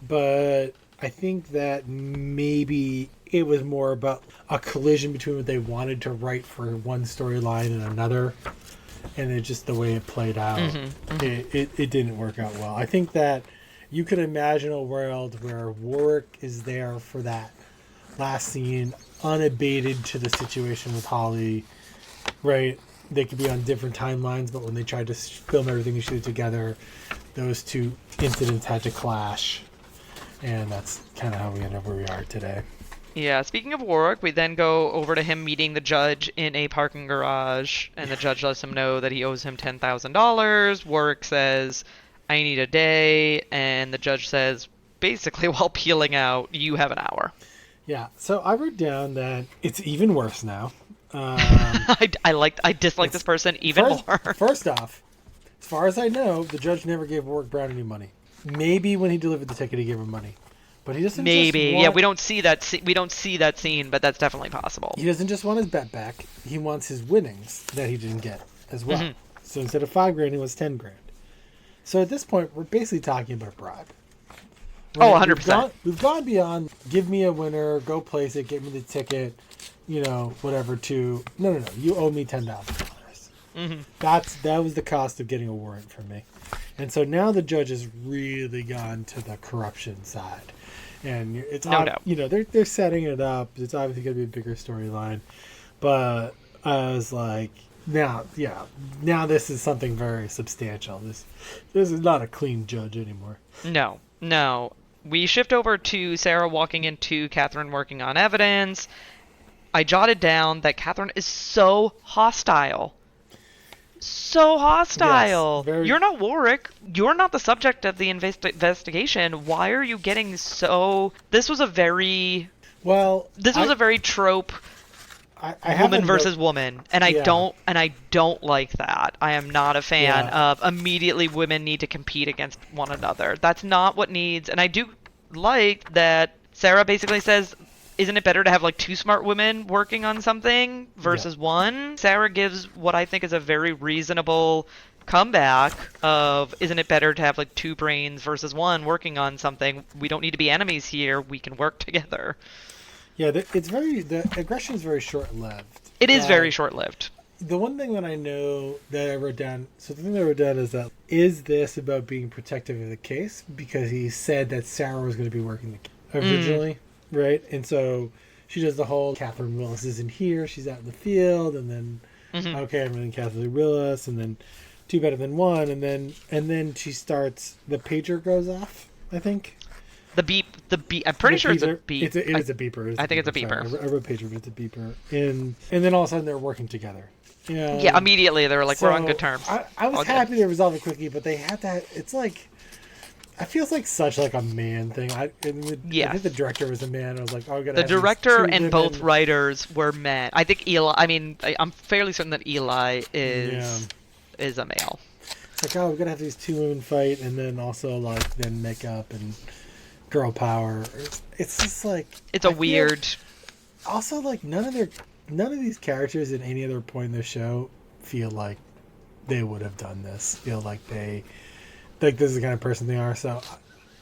But I think that maybe it was more about a collision between what they wanted to write for one storyline and another, and it just the way it played out, it didn't work out well. I think that you could imagine a world where Warwick is there for that last scene, unabated to the situation with Holly, right? They could be on different timelines, but when they tried to film everything and shoot it together, those two incidents had to clash. And that's kind of how we end up where we are today. Yeah, speaking of Warwick, we then go over to him meeting the judge in a parking garage, and the judge lets him know that he owes him $10,000. Warwick says, I need a day, and the judge says, basically while peeling out, you have an hour. Yeah, so I wrote down that it's even worse now. I dislike this person even more. First off, as far as I know, the judge never gave Warwick Brown any money. Maybe when he delivered the ticket, he gave him money, but he doesn't. Maybe, just want, yeah. We don't see that. We don't see that scene, but that's definitely possible. He doesn't just want his bet back. He wants his winnings that he didn't get as well. Mm-hmm. So instead of $5,000, he wants $10,000. So at this point, we're basically talking about a bribe. Right? Oh, 100%. We've gone beyond. Give me a winner. Go place it. Get me the ticket. You know, whatever. To no. You owe me $10,000. Mm-hmm. That was the cost of getting a warrant from me. And so now the judge has really gone to the corruption side, and it's no doubt. You know, they're setting it up. It's obviously going to be a bigger storyline, but I was like, now this is something very substantial. This is not a clean judge anymore. No. We shift over to Sarah walking into Catherine working on evidence. I jotted down that Catherine is so hostile. Yes, You're not Warwick. You're not the subject of the investigation. Why are you getting so... This was a very trope woman versus woman, and I don't like that. I am not a fan of immediately women need to compete against one another. That's not what needs. And I do like that Sarah basically says, isn't it better to have like two smart women working on something versus one? Sarah gives what I think is a very reasonable comeback of, isn't it better to have like two brains versus one working on something? We don't need to be enemies here. We can work together. Yeah, the aggression is very short-lived. It is very short-lived. The one thing that I know that I wrote down, so the thing that I wrote down is that, is this about being protective of the case? Because he said that Sarah was going to be working the case originally. Right, and so she does the whole Catherine Willis isn't here, she's out in the field, and then Okay, I'm in Catholic Willis, and then Two Better Than One, and then she starts. The pager goes off. I think. The beep. I'm pretty sure it's a beep. It is a beeper. I think it's a beeper. Sorry, I wrote pager, but it's a beeper. And then all of a sudden they're working together. Yeah, immediately they were like, we're on good terms. I was happy they resolved it quickly, but they had that. It's like, it feels like such like a man thing. I think the director was a man. I was like, oh, the director and both writers were men. I think Eli. I mean, I'm fairly certain that Eli is a male. It's like, oh, we're gonna have these two women fight, and then also like then makeup and girl power. It's just like it's a weird. Also, like none of these characters at any other point in the show feel like they would have done this. Feel like this is the kind of person they are. So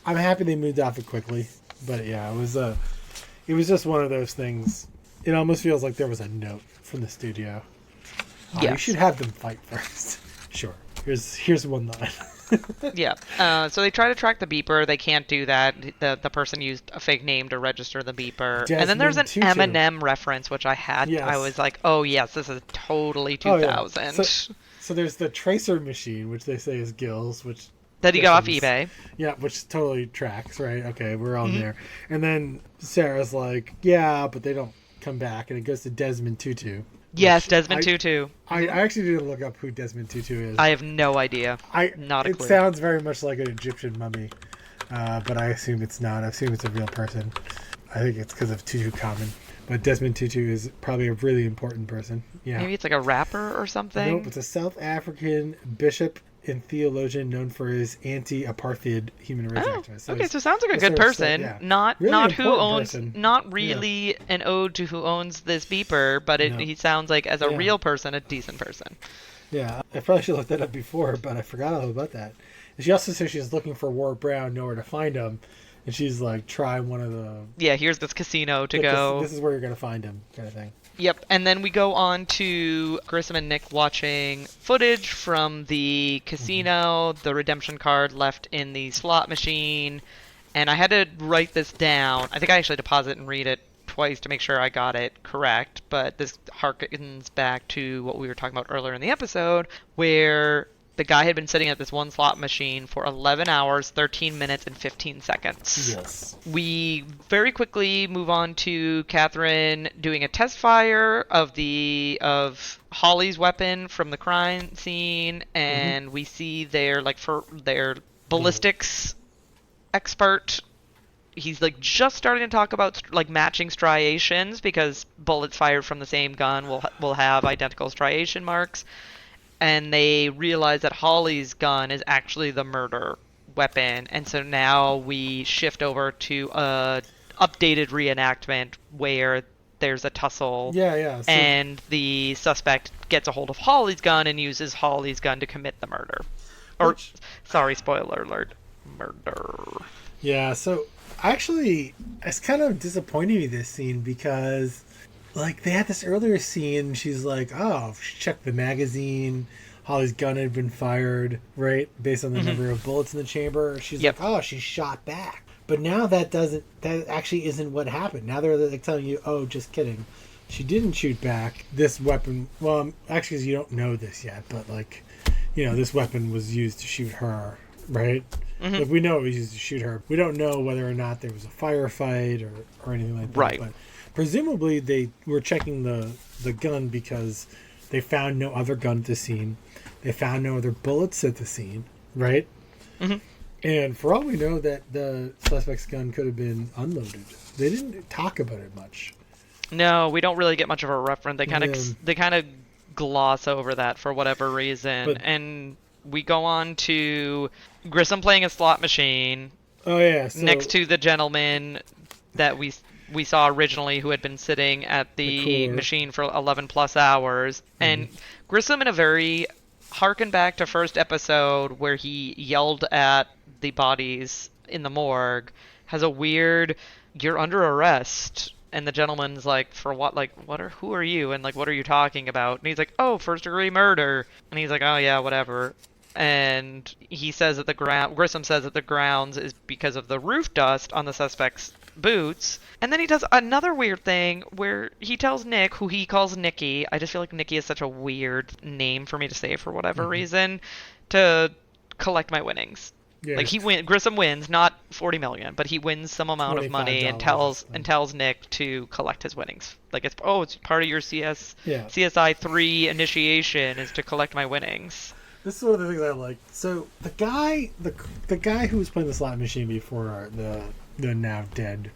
I'm happy they moved off it quickly. But yeah, it was just one of those things. It almost feels like there was a note from the studio. You should have them fight first. Sure. Here's one line. Yeah. So they try to track the beeper. They can't do that. The person used a fake name to register the beeper. And then there's an Eminem reference, which I had. Yes. I was like, oh, yes, this is totally 2000. Oh, yeah. So there's the tracer machine, which they say is Gil's, which... That he got off eBay. Yeah, which totally tracks, right? Okay, we're on there. And then Sarah's like, yeah, but they don't come back. And it goes to Desmond Tutu. Yes, Desmond Tutu. I actually didn't look up who Desmond Tutu is. I have no idea. Not a clue. It sounds very much like an Egyptian mummy, but I assume it's not. I assume it's a real person. I think it's because of Tutankhamun. But Desmond Tutu is probably a really important person. Yeah. Maybe it's like a rapper or something? Nope, it's a South African bishop and theologian known for his anti-apartheid human rights activist. So okay, so sounds like a good person. Not who owns, person. Not really an ode to who owns this beeper, but he sounds like as a real person, a decent person. Yeah, I probably should have looked that up before, but I forgot all about that. And she also says she's looking for Ward Brown, nowhere to find him, and she's like, try one of the... Yeah, here's this casino to go. This is where you're going to find him, kind of thing. Yep, and then we go on to Grissom and Nick watching footage from the casino, the redemption card left in the slot machine, and I had to write this down. I think I actually had to pause it and read it twice to make sure I got it correct, but this harkens back to what we were talking about earlier in the episode, where the guy had been sitting at this one slot machine for 11 hours, 13 minutes, and 15 seconds. Yes. We very quickly move on to Catherine doing a test fire of Holly's weapon from the crime scene, and we see their ballistics expert. He's like just starting to talk about like matching striations because bullets fired from the same gun will have identical striation marks. And they realize that Holly's gun is actually the murder weapon. And so now we shift over to a updated reenactment where there's a tussle. Yeah. And the suspect gets a hold of Holly's gun and uses Holly's gun to commit the murder. Sorry, spoiler alert. Murder. Yeah, so actually, it's kind of disappointing me, this scene, because... Like, they had this earlier scene, she's like, oh, she checked the magazine, Holly's gun had been fired, right, based on the number of bullets in the chamber. She's like, oh, she shot back. But now that actually isn't what happened. Now they're like telling you, oh, just kidding. She didn't shoot back. This weapon, well, actually, you don't know this yet, but, like, you know, this weapon was used to shoot her, right? Like, we know it was used to shoot her. We don't know whether or not there was a firefight or anything like that. Right. But presumably, they were checking the gun because they found no other gun at the scene. They found no other bullets at the scene, right? And for all we know, that the suspect's gun could have been unloaded. They didn't talk about it much. No, we don't really get much of a reference. They kind of gloss over that for whatever reason. And we go on to Grissom playing a slot machine. Oh yeah, next to the gentleman that we saw originally, who had been sitting at the machine for 11 plus hours. And Grissom, in a very harken back to first episode where he yelled at the bodies in the morgue, has a weird, you're under arrest. And the gentleman's like, for what? Like, who are you? And like, what are you talking about? And he's like, oh, first degree murder. And he's like, oh yeah, whatever. And he says that Grissom says that the grounds is because of the roof dust on the suspect's boots. And then he does another weird thing where he tells Nick, who he calls Nikki. I just feel like Nikki is such a weird name for me to say for whatever reason, to collect my winnings. Yeah. Like Grissom wins, not 40 million, but he wins some amount of money and tells Nick to collect his winnings. Like it's part of your CSI 3 initiation is to collect my winnings. This is one of the things I like. So the guy who was playing the slot machine before the now dead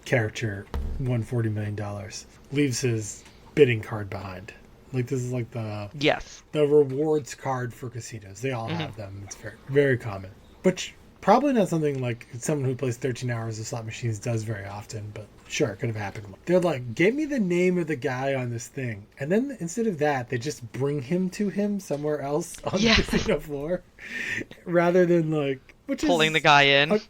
character won $40 million, leaves his bidding card behind. Like this is like the rewards card for casinos. They all have them. It's very, very common. But probably not something like someone who plays 13 hours of slot machines does very often, but sure, it could have happened. They're like, give me the name of the guy on this thing. And then instead of that, they just bring him to him somewhere else on the casino floor. Rather than like... pulling the guy in.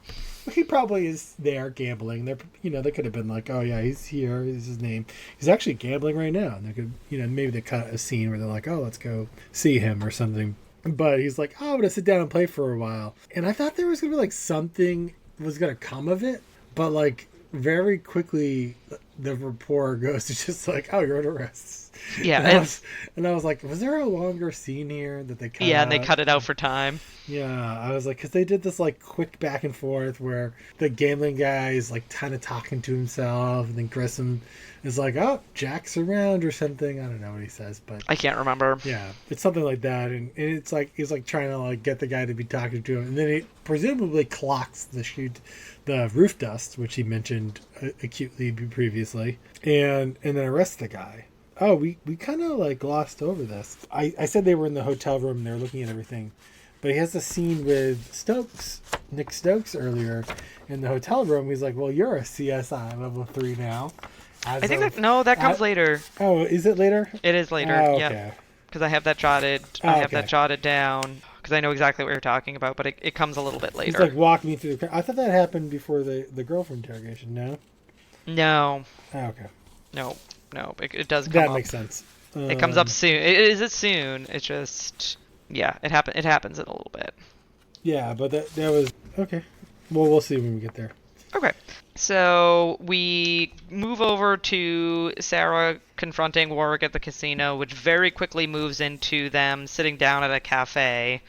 He probably is there gambling. They could have been like, oh yeah, he's here. This is his name. He's actually gambling right now. And they could, maybe they cut a scene where they're like, oh, let's go see him or something. But he's like, oh, I'm going to sit down and play for a while. And I thought there was going to be like something was going to come of it. But like very quickly, the reporter goes to just like, oh, you're under arrest. Yeah. And I was like, was there a longer scene here that they cut out? Yeah, and they cut it out for time. Yeah, I was like, because they did this like quick back and forth where the gambling guy is like kind of talking to himself, and then Grissom is like, oh, Jack's around or something. I don't know what he says, but I can't remember. Yeah, it's something like that, and it's like he's like trying to like get the guy to be talking to him, and then he presumably clocks the roof dust, which he mentioned acutely previously, and then arrests the guy. Oh, we kind of like glossed over this. I said they were in the hotel room and they were looking at everything. But he has a scene with Nick Stokes earlier in the hotel room. He's like, well, you're a CSI level 3 now. I think that comes later. Oh, is it later? It is later, okay. Yeah. Because I have that jotted that jotted down. Because I know exactly what you're talking about, but it comes a little bit later. He's like, walk me through I thought that happened before the girlfriend interrogation, no? No. Oh, okay. No, it does come up. That makes sense. It comes up soon. It soon. It's just... Yeah, it happens in a little bit. Yeah, but that was... Okay. Well, we'll see when we get there. Okay. So we move over to Sarah confronting Warwick at the casino, which very quickly moves into them sitting down at a cafe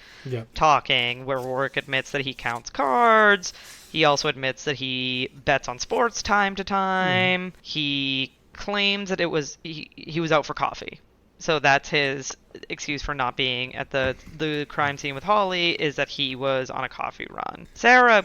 talking, where Warwick admits that he counts cards. He also admits that he bets on sports time to time. He claims that he was out for coffee. So that's his excuse for not being at the crime scene with Holly, is that he was on a coffee run. Sarah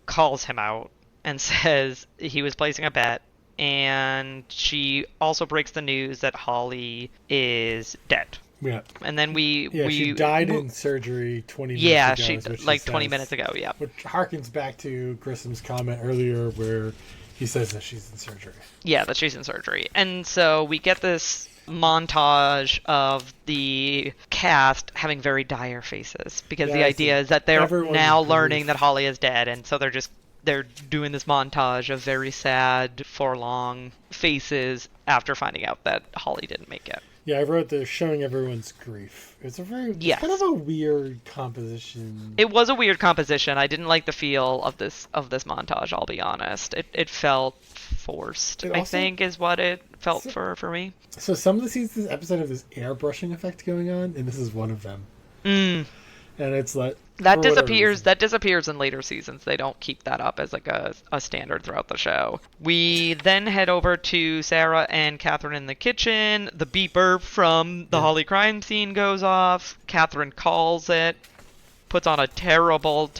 calls him out and says he was placing a bet, and she also breaks the news that Holly is dead. Yeah. And then she died in surgery 20 minutes ago. Yeah, she 20 minutes ago, yeah. Which harkens back to Grissom's comment earlier where he says that she's in surgery. Yeah, that she's in surgery. And so we get this montage of the cast having very dire faces, because the idea is that they're now learning that Holly is dead, and so they're doing this montage of very sad, forlorn faces after finding out that Holly didn't make it. Yeah, I wrote they're showing everyone's grief. It's kind of a weird composition. It was a weird composition. I didn't like the feel of this montage, I'll be honest. It felt forced, I think, is what it felt for me. So some of the scenes in this episode have this airbrushing effect going on, and this is one of them. And it's like... That disappears in later seasons. They don't keep that up as like a standard throughout the show. We then head over to Sarah and Catherine in the kitchen. The beeper from the Holly crime scene goes off. Catherine calls it, puts on a terrible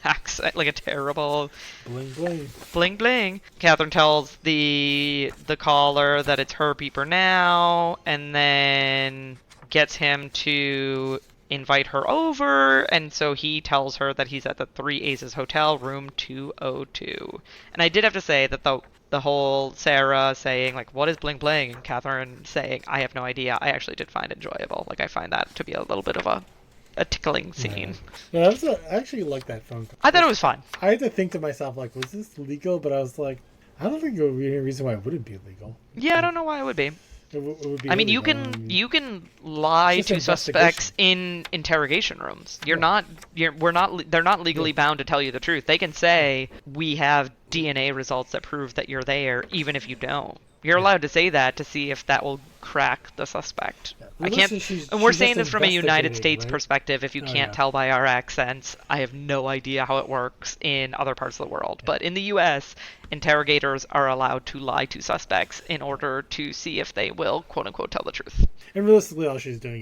accent, like a terrible bling bling. Catherine tells the caller that it's her beeper now, and then gets him to invite her over, and so he tells her that he's at the Three Aces Hotel, room 202. And I did have to say that the whole Sarah saying, like, what is bling bling, and Catherine saying, I have no idea, I actually did find enjoyable. Like, I find that to be a little bit of a tickling scene. Yeah, I actually like that phone call. I thought it was fun. I had to think to myself, like, was this legal? But I was like, I don't think there would be any reason why it wouldn't be illegal. Yeah, I don't know why it would be. It would be I mean, illegal. you can lie It's to just suspects in interrogation rooms. They're not legally bound to tell you the truth. They can say, "We have DNA results that prove that you're there," even if you don't. You're allowed to say that to see if that will crack the suspect. I can't. And we're saying this from a United States perspective. If you can't tell by our accents, I have no idea how it works in other parts of the world. But in the U.S., interrogators are allowed to lie to suspects in order to see if they will, quote unquote, tell the truth. And realistically, all she's doing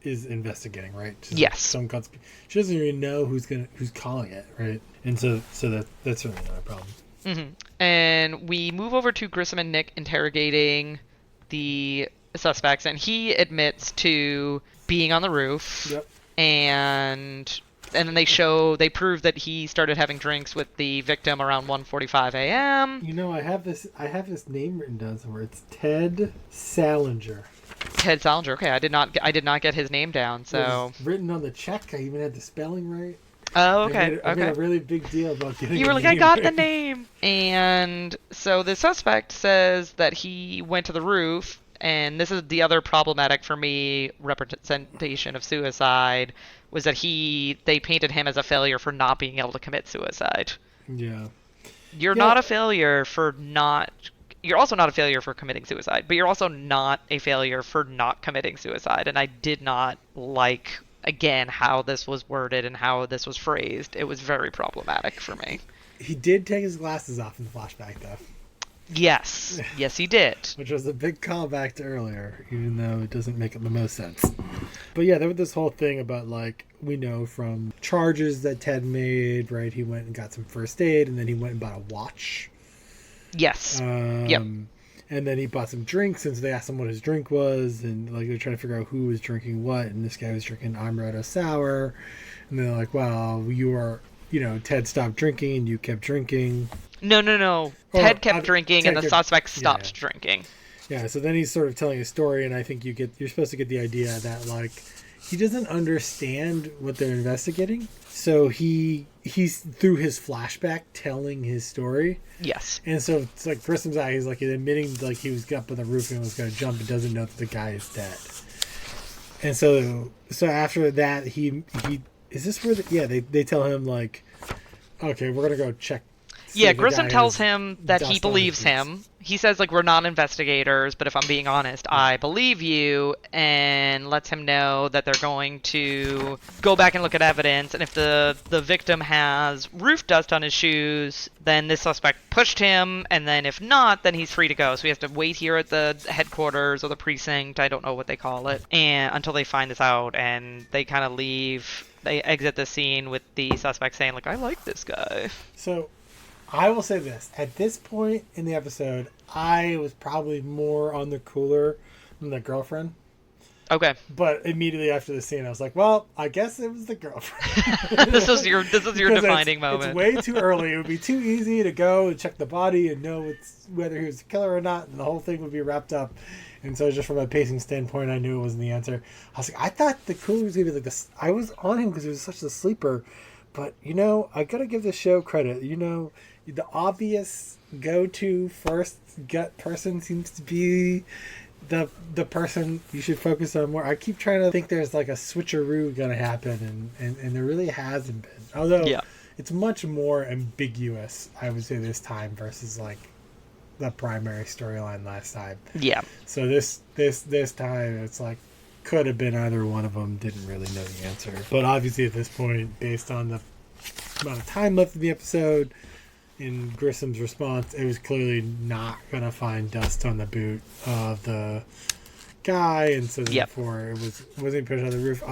is investigating, right? Yes. She doesn't even know who's calling it, right? And so that's really not a problem. And we move over to Grissom and Nick interrogating the suspects, and he admits to being on the roof. Yep. And then they prove that he started having drinks with the victim around 1:45 a.m. You know, I have this name written down somewhere. It's Ted Salinger. Ted Salinger. Okay, I did not get his name down. So it was written on the check. I even had the spelling right. Oh, okay. I made a really big deal about getting. You were like, I got the name. And so the suspect says that he went to the roof, and this is the other problematic for me representation of suicide, was that they painted him as a failure for not being able to commit suicide. Yeah. You're not a failure for not. You're also not a failure for committing suicide, but you're also not a failure for not committing suicide. And I did not like, again, how this was worded and how this was phrased. It was very problematic for me. He did take his glasses off in the flashback, though. Yes. Yes, he did. Which was a big callback to earlier, even though it doesn't make the most sense. But yeah, there was this whole thing about, like, we know from charges that Ted made, right? He went and got some first aid, and then he went and bought a watch. Yes. Yep. And then he bought some drinks, and so they asked him what his drink was, and like they're trying to figure out who was drinking what, and this guy was drinking amaretto sour, and they're like, "Well, you are, Ted stopped drinking, and you kept drinking." No. Ted kept drinking, and the suspect stopped drinking. Yeah. So then he's sort of telling a story, and I think you're supposed to get the idea that, like, he doesn't understand what they're investigating, so he's through his flashback telling his story. Yes. And so it's like Grissom's eye, he's like admitting like he was up on the roof and was going to jump and doesn't know that the guy is dead. And so after that, he is this where they tell him, like, okay, we're going to go check. Yeah, Grissom tells him that he believes him. He says, like, we're not investigators, but if I'm being honest, I believe you, and lets him know that they're going to go back and look at evidence, and if the victim has roof dust on his shoes, then this suspect pushed him, and then if not, then he's free to go. So he has to wait here at the headquarters or the precinct, I don't know what they call it, and until they find this out, and they kind of leave. They exit the scene with the suspect saying, like, I like this guy. So I will say this. At this point in the episode, I was probably more on the cooler than the girlfriend. Okay. But immediately after the scene, I was like, well, I guess it was the girlfriend. This is your defining moment. It's way too early. It would be too easy to go and check the body and know whether he was a killer or not, and the whole thing would be wrapped up. And so just from a pacing standpoint, I knew it wasn't the answer. I was like, I thought the cooler was going to be like this. I was on him because he was such a sleeper. But, I got to give the show credit. The obvious go-to first gut person seems to be the person you should focus on more. I keep trying to think there's like a switcheroo going to happen, and there really hasn't been. Although it's much more ambiguous, I would say, this time versus like the primary storyline last time. Yeah. So this time it's like could have been either one of them. Didn't really know the answer. But obviously at this point, based on the amount of time left in the episode, in Grissom's response, it was clearly not going to find dust on the boot of the guy, and so therefore it wasn't pushed on the roof.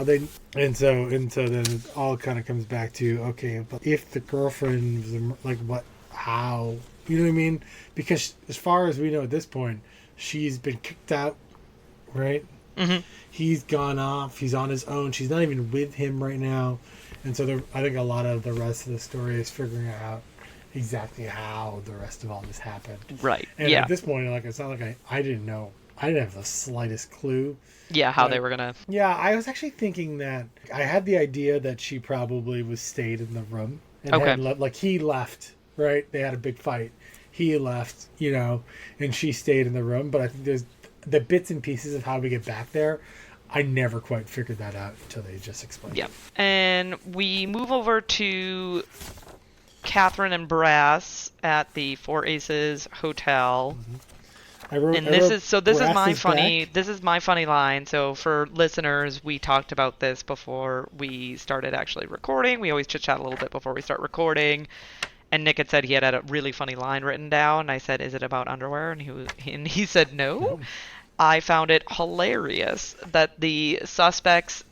And so then it all kind of comes back to, okay, but if the girlfriend was like, what, how, you know what I mean? Because as far as we know at this point, she's been kicked out, right? Mm-hmm. He's gone off. He's on his own. She's not even with him right now. And so I think a lot of the rest of the story is figuring out exactly how the rest of all this happened. Right. And at this point, like, it's not like I didn't know. I didn't have the slightest clue. Yeah, how they were going to... Yeah, I was actually thinking that I had the idea that she probably was stayed in the room. And like, he left, right? They had a big fight. He left, and she stayed in the room. But I think the bits and pieces of how we get back there, I never quite figured that out until they just explained Yeah. it. And we move over to Catherine and Brass at the Four Aces Hotel. And this is my funny line. So for listeners, we talked about this before we started actually recording. We always chit chat a little bit before we start recording. And Nick had said he had a really funny line written down. I said, "Is it about underwear?" And he said, "No." I found it hilarious that the suspect's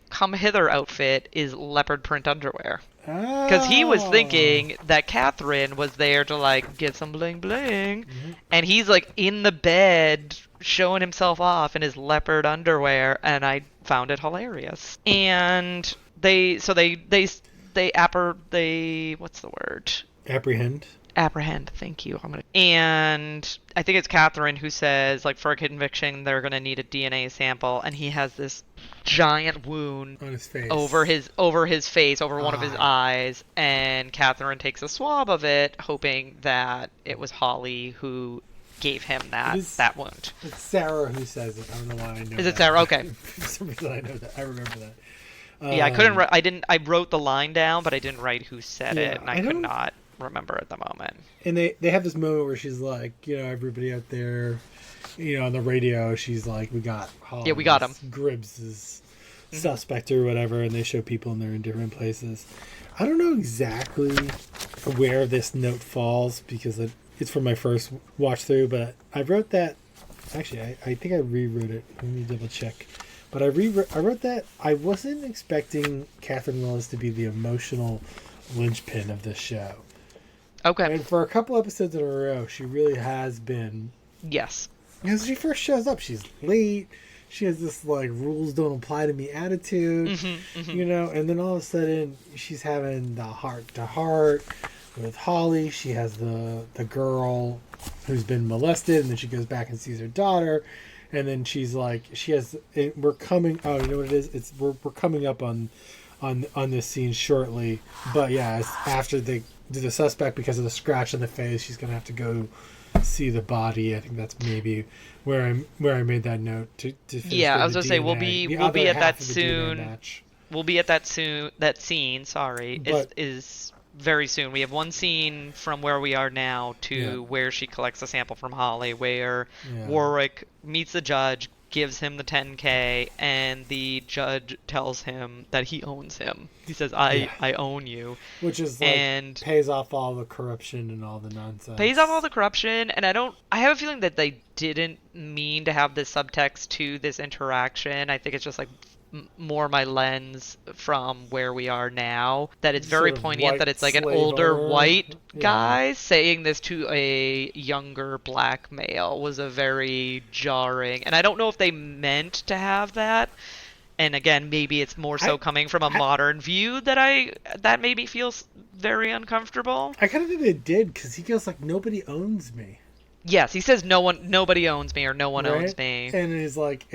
come hither outfit is leopard print underwear. Because he was thinking that Catherine was there to, like, get some bling bling. And he's, like, in the bed showing himself off in his leopard underwear. And I found it hilarious. And what's the word? Apprehend, thank you. And I think it's Catherine who says, like, for a conviction, they're going to need a DNA sample. And he has this giant wound on his face, over one of his eyes. And Catherine takes a swab of it, hoping that it was Holly who gave him that wound. It's Sarah who says it. I don't know why I know. Is it Sarah? Okay. For some reason I know that. I remember that. Yeah, I wrote the line down, but I didn't write who said it, and I could not remember at the moment. And they have this moment where she's like, everybody out there, on the radio, she's like, we got Hollis, we got him. Gribbs' suspect or whatever, and they show people and they're in different places. I don't know exactly where this note falls because it's from my first watch through, but I wrote that. Actually, I think I rewrote it. Let me double check. But I wrote that I wasn't expecting Catherine Willis to be the emotional linchpin of this show. Okay. And for a couple episodes in a row, she really has been. Yes. Because she first shows up, she's late. She has this, like, rules don't apply to me attitude, and then all of a sudden she's having the heart-to-heart with Holly. She has the girl who's been molested, and then she goes back and sees her daughter. And then she's like, we're coming. Oh, you know what it is? We're coming up on this scene shortly. But yeah, it's after they do the suspect because of the scratch on the face, she's gonna have to go see the body. I think that's maybe where I made that note to yeah, I was gonna say we'll be at that soon. We'll be at that soon. That scene, sorry, is very soon. We have one scene from where we are now to where she collects a sample from Holly, where Warwick meets the judge, gives him the $10K, and the judge tells him that he owns him. He says, I own you. Which is like, and pays off all the corruption and all the nonsense. Pays off all the corruption, and I have a feeling that they didn't mean to have this subtext to this interaction. I think it's just like more my lens from where we are now, that it's very poignant that it's like an older white guy saying this to a younger black male was a very jarring, and I don't know if they meant to have that. And again, maybe it's more so coming from a modern view that made me feel very uncomfortable. I kind of think they did, because he goes like, nobody owns me. Yes, he says nobody owns me, or no one owns me. And it's like,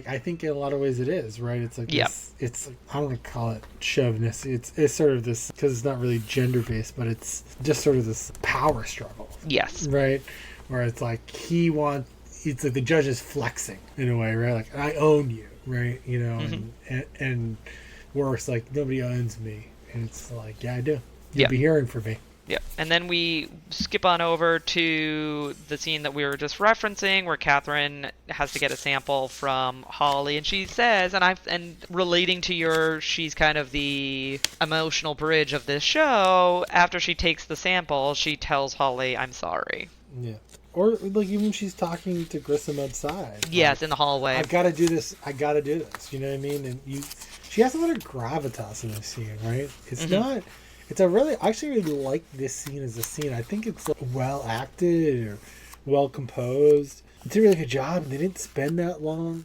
I think in a lot of ways it is, right? It's like it's like, I don't want to call it chauvinist. It's sort of this, because it's not really gender based, but it's just sort of this power struggle. Yes. Right? Where it's like it's like the judge is flexing in a way, right? Like, I own you, right? And Warwick's like, nobody owns me. And it's like, yeah, I do. You'll be hearing from me. Yeah, and then we skip on over to the scene that we were just referencing, where Catherine has to get a sample from Holly, and she says, and relating to she's kind of the emotional bridge of this show. After she takes the sample, she tells Holly, "I'm sorry." Yeah, or like even she's talking to Grissom outside. Yes, like, in the hallway. I've got to do this. You know what I mean? And she has a lot of gravitas in this scene, right? It's not. I actually really like this scene as a scene. I think it's well acted or well composed. They did a really good job. They didn't spend that long.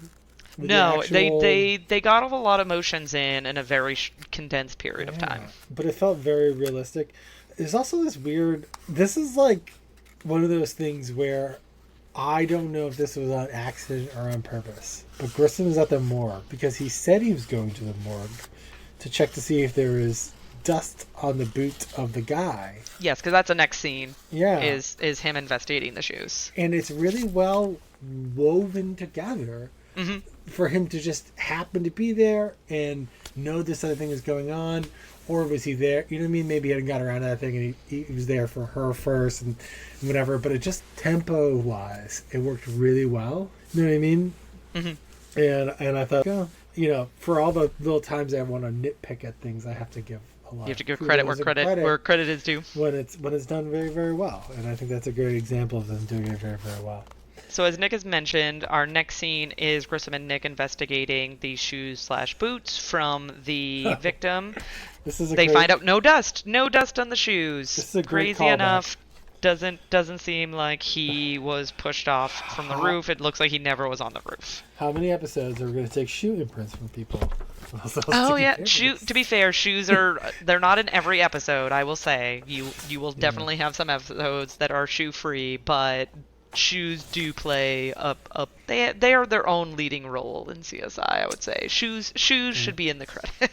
No, they got a lot of emotions in a very condensed period of time. But it felt very realistic. There's also this is like one of those things where I don't know if this was on accident or on purpose. But Grissom is at the morgue because he said he was going to the morgue to check to see if there is dust on the boot of the guy. Yes, because that's the next scene. Yeah, is him investigating the shoes. And it's really well woven together for him to just happen to be there and know this other thing is going on. Or was he there? You know what I mean? Maybe he hadn't got around to that thing and he was there for her first and whatever. But it just, tempo-wise, it worked really well. You know what I mean? And I thought, oh, you know, for all the little times I want to nitpick at things, I have to give a lot. You have to give credit where credit is due. When it's done very, very well. And I think that's a great example of them doing it very, very well. So as Nick has mentioned, our next scene is Grissom and Nick investigating the shoes/boots from the victim. They find out no dust on the shoes. This is a great Crazy enough, doesn't seem like he was pushed off from the roof. It looks like he never was on the roof. How many episodes are we going to take shoe imprints from people? Oh yeah, to be fair, shoes they're not in every episode. I will say you will definitely have some episodes that are shoe free, but shoes do play they are their own leading role in CSI, I would say. Shoes should be in the credit.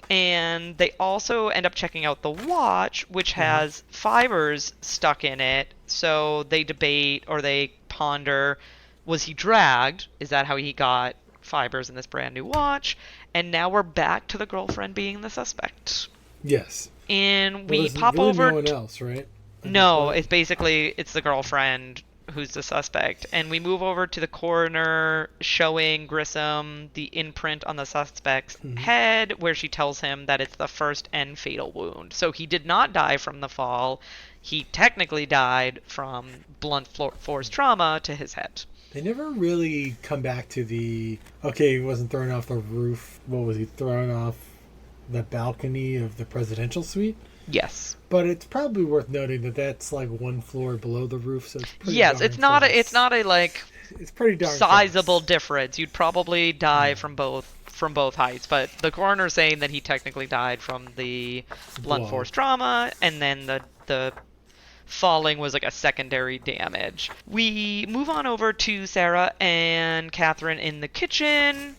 And they also end up checking out the watch, which has fibers stuck in it. So they debate or they ponder, was he dragged? Is that how he got fibers in this brand new watch? And now we're back to the girlfriend being the suspect. Yes. And we pop over. No one else, right? No, it's the girlfriend who's the suspect. And we move over to the coroner showing Grissom the imprint on the suspect's head, where she tells him that it's the first and fatal wound. So he did not die from the fall. He technically died from blunt force trauma to his head. They never really come back to he wasn't thrown off the roof. What was he thrown off? The balcony of the presidential suite? Yes. But it's probably worth noting that that's like one floor below the roof, so it's pretty it's not a like it's pretty darn sizable difference. You'd probably die from both heights, but the coroner's saying that he technically died from the blunt force trauma, and then the falling was like a secondary damage. We move on over to Sarah and Catherine in the kitchen.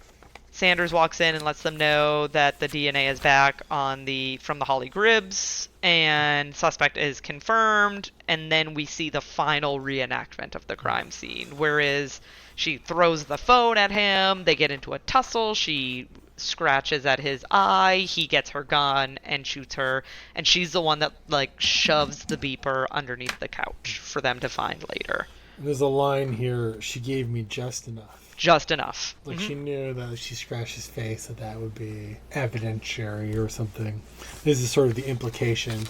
Sanders walks in and lets them know that the DNA is back from the Holly Gribbs, and suspect is confirmed. And then we see the final reenactment of the crime scene, whereas she throws the phone at him, they get into a tussle, she scratches at his eye, he gets her gun and shoots her, and she's the one that like shoves the beeper underneath the couch for them to find later. There's a line here, she gave me just enough. Just enough. Like she knew that if she scratched his face that would be evidentiary or something. This is sort of the implication.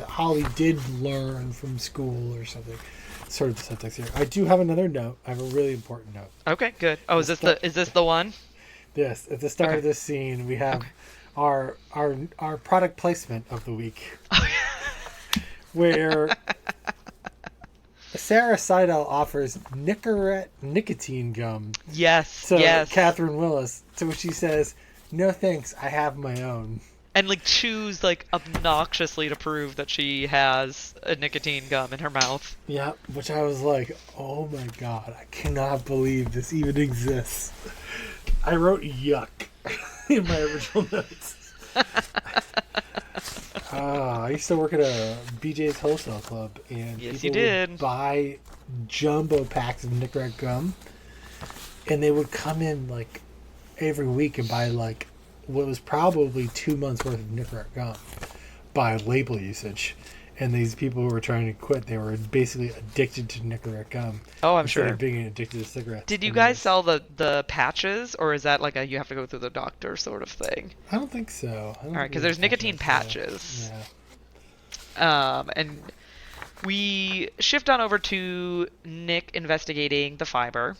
Holly did learn from school or something. Sort of the subtext here. I do have another note. I have a really important note. Okay, good. Oh, is this the one? Yes. At the start of this scene, we have our product placement of the week. Where Sarah Seidel offers Nicorette nicotine gum. Yes. Catherine Willis, to which she says, "No thanks, I have my own." And like chews like obnoxiously to prove that she has a nicotine gum in her mouth. Yeah, which I was like, oh my god, I cannot believe this even exists. I wrote yuck in my original notes. I used to work at a BJ's Wholesale Club, and people would buy jumbo packs of Nicorette gum, and they would come in like every week and buy like what was probably 2 months worth of Nicorette gum by label usage. And these people who were trying to quit, they were basically addicted to Nicorette gum. Oh, I'm sure. Instead of being addicted to cigarettes. Did you guys sell the patches, or is that like you have to go through the doctor sort of thing? I don't think so. All right, because there's nicotine patches. Yeah. And we shift on over to Nick investigating the fiber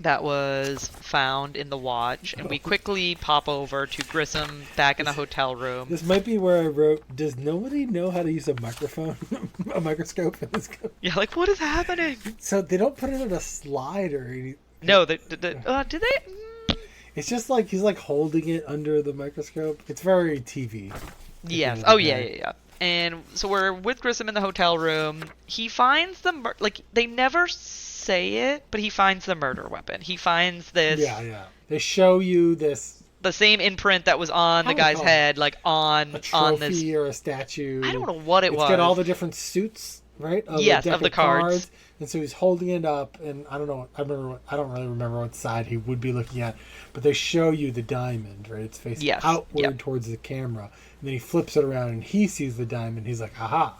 that was found in the watch, and we quickly pop over to Grissom back in the hotel room. This might be where I wrote, does nobody know how to use a microphone, a microscope in this? Yeah, like what is happening? So they don't put it on a slide or anything. No, do they? It's just like he's like holding it under the microscope. It's very TV. Yes. Oh yeah. And so we're with Grissom in the hotel room. He finds they never say it, but he finds the murder weapon. He finds this. Yeah. They show you this. The same imprint that was on the guy's head, like on a trophy this or a statue. I don't know what it was. It's got all the different suits right? Of Yes, deck of the cards. And so he's holding it up, and I don't know. I don't really remember what side he would be looking at, but they show you the diamond, right? It's facing Yes. outward Yep. towards the camera, and then he flips it around, and he sees the diamond. He's like, "Aha!"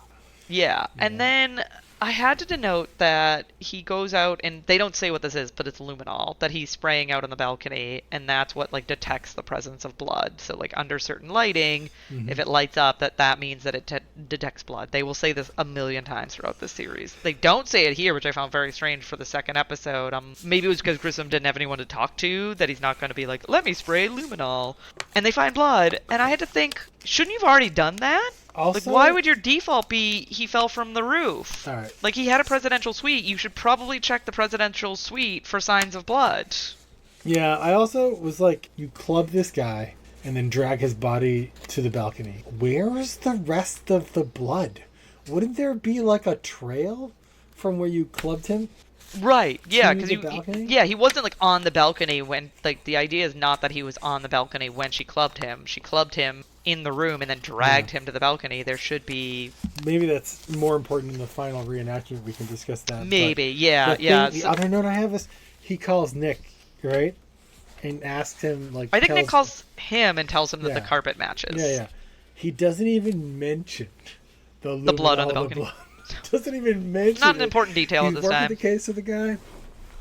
Yeah, and then I had to denote that he goes out, and they don't say what this is, but it's luminol that he's spraying out on the balcony, and that's what like detects the presence of blood. So like under certain lighting, if it lights up, that means that it detects blood. They will say this a million times throughout the series. They don't say it here, which I found very strange for the second episode. Maybe it was because Grissom didn't have anyone to talk to, that he's not going to be like, let me spray luminol. And they find blood, and I had to think, shouldn't you've already done that? Also, Like, why would your default be he fell from the roof? All right. Like, he had a presidential suite. You should probably check the presidential suite for signs of blood. Yeah, I also was like, you club this guy and then drag his body to the balcony. Where's the rest of the blood? Wouldn't there be like a trail from where you clubbed him? Right, yeah, To because the balcony? he wasn't, like, on the balcony when, like, the idea is not that he was on the balcony when she clubbed him. She clubbed him in the room and then dragged him to the balcony. There should be... Maybe that's more important in the final reenactment. We can discuss that. Maybe, But yeah, yeah. The other note I have is he calls Nick, right? And asks him, like... I think Nick calls him and tells him that the carpet matches. Yeah. He doesn't even mention the blood on the luminol, balcony. blood. Doesn't even mention Not an it. important detail He's at this working time. the case of the guy.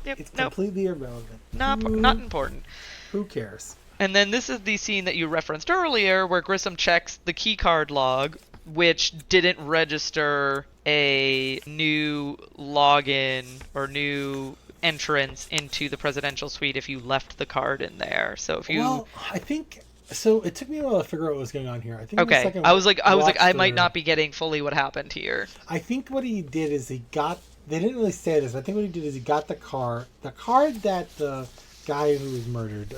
Yep, It's nope. completely irrelevant. Not important. Who cares? And then this is the scene that you referenced earlier where Grissom checks the keycard log, which didn't register a new login or new entrance into the presidential suite if you left the card in there. So if you... Well, I think... So it took me a while to figure out what was going on here. I think Okay, the second I was like, I might watch-through, not be getting fully what happened here. I think what he did is he got... They didn't really say this. I think what he did is he got the card that the guy who was murdered...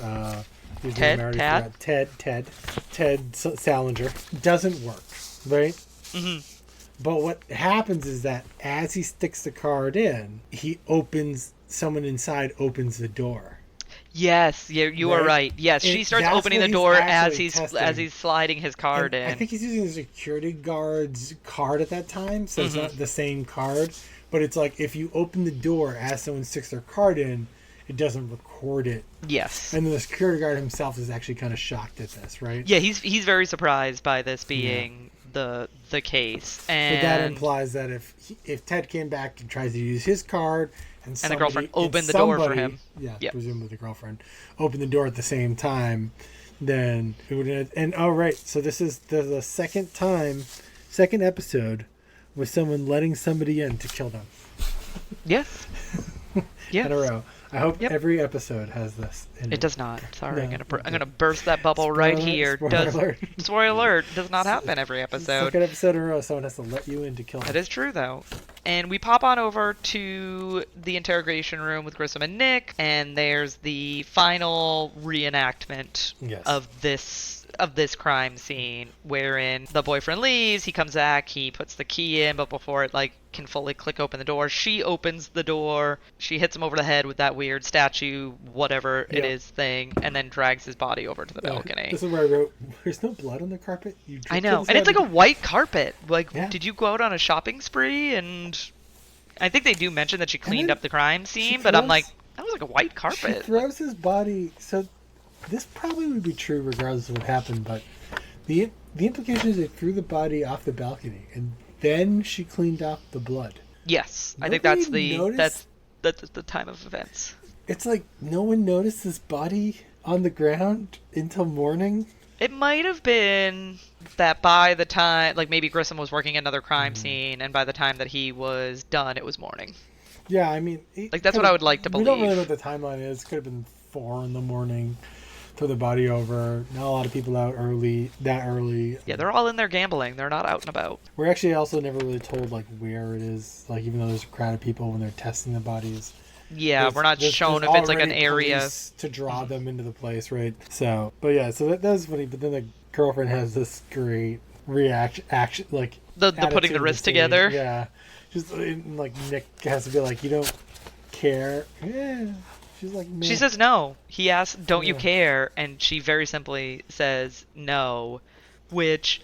his name I already forgot. Ted Salinger doesn't work, right? Mm-hmm. But what happens is that as he sticks the card in, someone inside opens the door. Yes, you are right. Yes, she starts opening the door as he's sliding his card in. I think he's using the security guard's card at that time, so it's not the same card. But it's like if you open the door as someone sticks their card in, it doesn't record it. Yes. And then the security guard himself is actually kind of shocked at this, right? Yeah, he's very surprised by this being the case. And But that implies that if Ted came back and tries to use his card and the girlfriend opened the door for him. Yeah, presumably the girlfriend opened the door at the same time, then it would. And right, so this is the second episode with someone letting somebody in to kill them. Yes. Yes. In a row. I hope every episode has this. It does not. Sorry, No, I'm gonna burst that bubble right here. Spoiler alert. Does not happen every episode. Second episode in a row, someone has to let you in to kill them. That is true, though. And we pop on over to the interrogation room with Grissom and Nick, and there's the final reenactment of this crime scene, wherein the boyfriend leaves, he comes back, he puts the key in, but before it can fully click open the door, she opens the door, she hits him over the head with that weird statue, whatever it is thing, and then drags his body over to the balcony. This is where I wrote, "There's no blood on the carpet." I know, and it's like a white carpet. Did you go out on a shopping spree? And I think they do mention that she cleaned up the crime scene, but I'm like, that was like a white carpet. She throws his body. So this probably would be true regardless of what happened, but the implication is they threw the body off the balcony and then she cleaned off the blood. Yes, I think that's the time of events. It's like no one noticed this body on the ground until morning. It might have been that by the time, maybe Grissom was working another crime scene, and by the time that he was done, it was morning. Yeah, I mean... that's what I would like to believe. We don't really know what the timeline is. It could have been 4 a.m, throw the body over. Not a lot of people out that early. Yeah, they're all in there gambling. They're not out and about. We're actually also never really told, where it is. Even though there's a crowd of people when they're testing the bodies. Yeah, we're not shown if it's an area to draw them into the place, right? So, but yeah, so that was funny. But then the girlfriend has this great action, the putting the wrist together. Yeah, just Nick has to be like, "You don't care." Yeah, she's like, "No." She says no. He asks, "Don't you care?" And she very simply says no, which,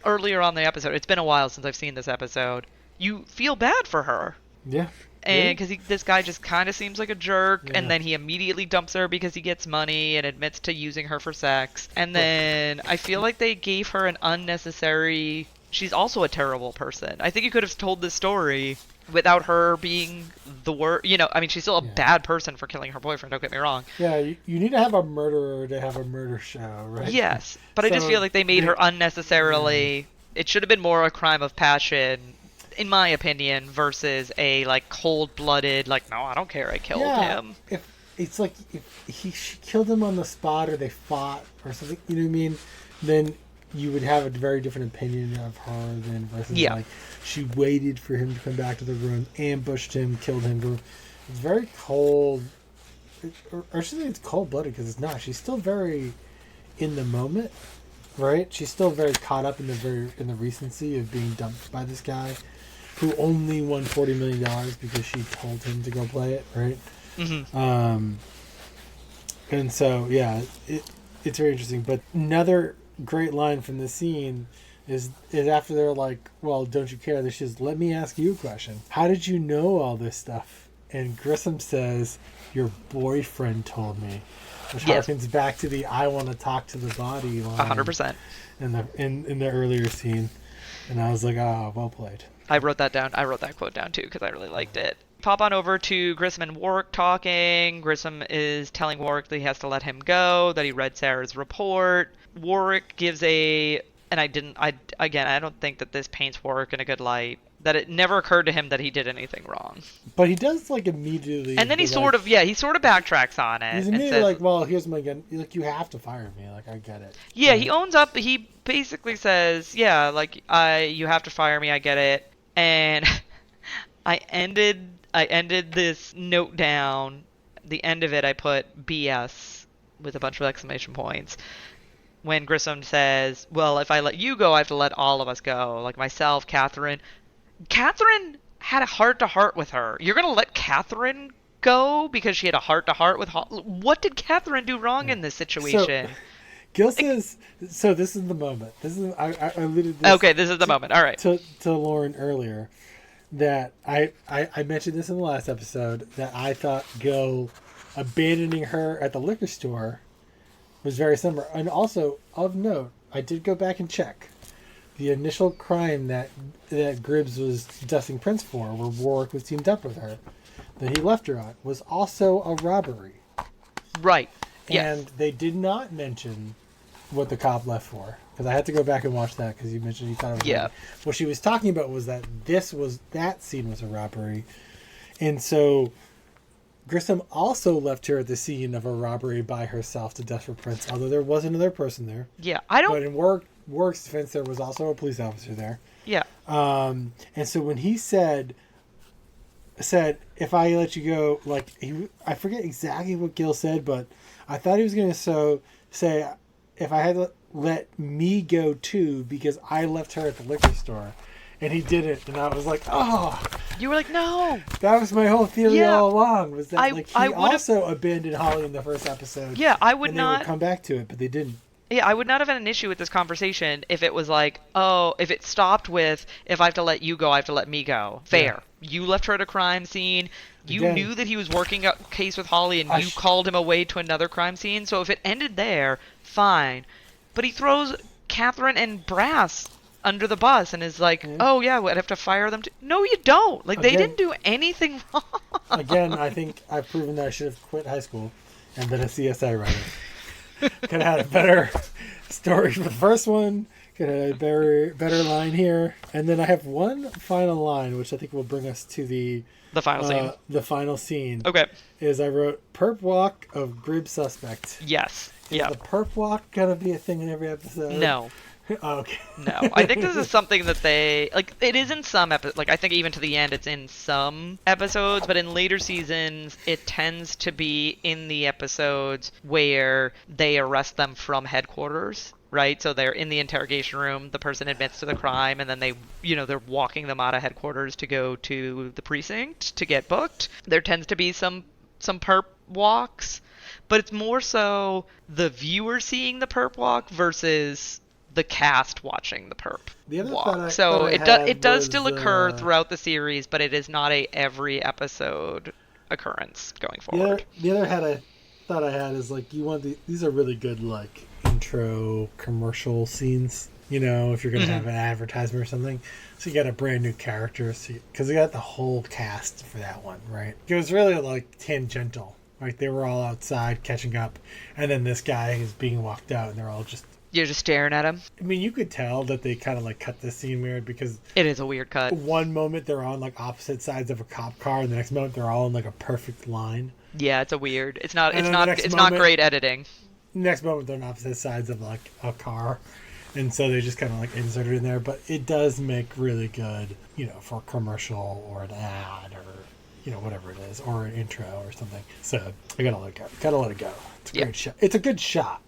earlier on in the episode, it's been a while since I've seen this episode. you feel bad for her. Yeah. And because this guy just kind of seems like a jerk, Yeah. and then he immediately dumps her because he gets money and admits to using her for sex. And then I feel like they gave her an unnecessary... She's also a terrible person. I think you could have told this story without her being the worst. You know, I mean, she's still a bad person for killing her boyfriend, don't get me wrong. Yeah, you need to have a murderer to have a murder show, right? Yes, but I just feel like they made her unnecessarily... Yeah. It should have been more a crime of passion, in my opinion, versus a like cold-blooded, like, no, I don't care, I killed him. If it's like if she killed him on the spot, or they fought or something, you know what I mean? Then you would have a very different opinion of her than versus like she waited for him to come back to the room, ambushed him, killed him. It's very cold, or I should say it's cold-blooded because it's not. She's still very in the moment. Right, she's still very caught up in the recency of being dumped by this guy, who only won $40 million because she told him to go play it. Right, and so it's very interesting. But another great line from the scene is after they're like, "Well, don't you care?" She says, "Let me ask you a question. How did you know all this stuff?" And Grissom says, "Your boyfriend told me." Which harkens back to the "I want to talk to the body" line 100%. in the earlier scene, and I was like, "Oh, well played." I wrote that down. I wrote that quote down too because I really liked it. Pop on over to Grissom and Warwick talking. Grissom is telling Warwick that he has to let him go, that he read Sarah's report. Warwick gives I don't think that this paints Warwick in a good light. That it never occurred to him that he did anything wrong. But he does like immediately. And then he sort of backtracks on it. He's immediately like, "Well, here's my gun. Like, you have to fire me. Like, I get it." Yeah, he owns up. He basically says, "Yeah, like you have to fire me. I get it." And I ended this note down. The end of it, I put BS with a bunch of exclamation points. When Grissom says, "Well, if I let you go, I have to let all of us go. Like myself, Catherine." Catherine had a heart-to-heart with her. You're going to let Catherine go because she had a heart-to-heart with What did Catherine do wrong in this situation? So, Gil says, so this is the moment. I alluded this. Okay, this is the moment. All right. To Lauren earlier, that I mentioned this in the last episode, that I thought Gil abandoning her at the liquor store was very similar. And also, of note, I did go back and check. The initial crime that Gribbs was dusting Prince for, where Warwick was teamed up with her, that he left her on, was also a robbery. Right. And they did not mention what the cop left for. Because I had to go back and watch that because you mentioned you thought it was a robbery. What she was talking about was that that scene was a robbery. And so Grissom also left her at the scene of a robbery by herself to dust for Prince, although there was another person there. Yeah, But in Warwick's defense, there was also a police officer there. Yeah. And so when he said, "If I let you go," like I forget exactly what Gil said, but I thought he was going to say, "If I had to let me go too, because I left her at the liquor store," and he didn't, and I was like, "Oh." You were like, "No." That was my whole theory all along. Was that he also abandoned Holly in the first episode? Yeah, I would and not. They would come back to it, but they didn't. Yeah, I would not have had an issue with this conversation if it was like, if it stopped with, "If I have to let you go, I have to let me go." Fair. Yeah. You left her at a crime scene. You knew that he was working a case with Holly, and you called him away to another crime scene. So if it ended there, fine. But he throws Catherine and Brass under the bus and is like, "Oh yeah, I'd have to fire them too." No, you don't. Like, they didn't do anything wrong. Again, I think I've proven that I should have quit high school and been a CSI writer. Could have had a better story for the first one. Could have had a better line here. And then I have one final line, which I think will bring us to the final scene. The final scene. Okay. Is I wrote perp walk of Gribb suspect. Yes. Is the perp walk gonna be a thing in every episode? No. Oh, okay. No, I think this is something that they it is in some episodes. Like, I think even to the end, it's in some episodes, but in later seasons, it tends to be in the episodes where they arrest them from headquarters. Right, so they're in the interrogation room. The person admits to the crime, and then they're walking them out of headquarters to go to the precinct to get booked. There tends to be some perp walks, but it's more so the viewer seeing the perp walk versus the cast watching the perp The other walk. thought I So had it does was, still occur throughout the series, but it is not a every episode occurrence going forward. The other thought I had is like, you want these are really good like intro commercial scenes. You know, if you're gonna have an advertisement or something, so you got a brand new character, because you got the whole cast for that one, right? It was really like tangential. Like they were all outside catching up, and then this guy is being walked out, and they're all just. You're just staring at him. I mean, you could tell that they kind of like cut this scene weird because it is a weird cut. One moment they're on like opposite sides of a cop car, and the next moment they're all in like a perfect line. Yeah, it's a weird. It's not great editing. Next moment they're on opposite sides of like a car. And so they just kind of like insert it in there, but it does make really good, you know, for a commercial or an ad or, you know, whatever it is, or an intro or something. So I gotta let it go. Gotta let it go. It's a great shot. It's a good shot,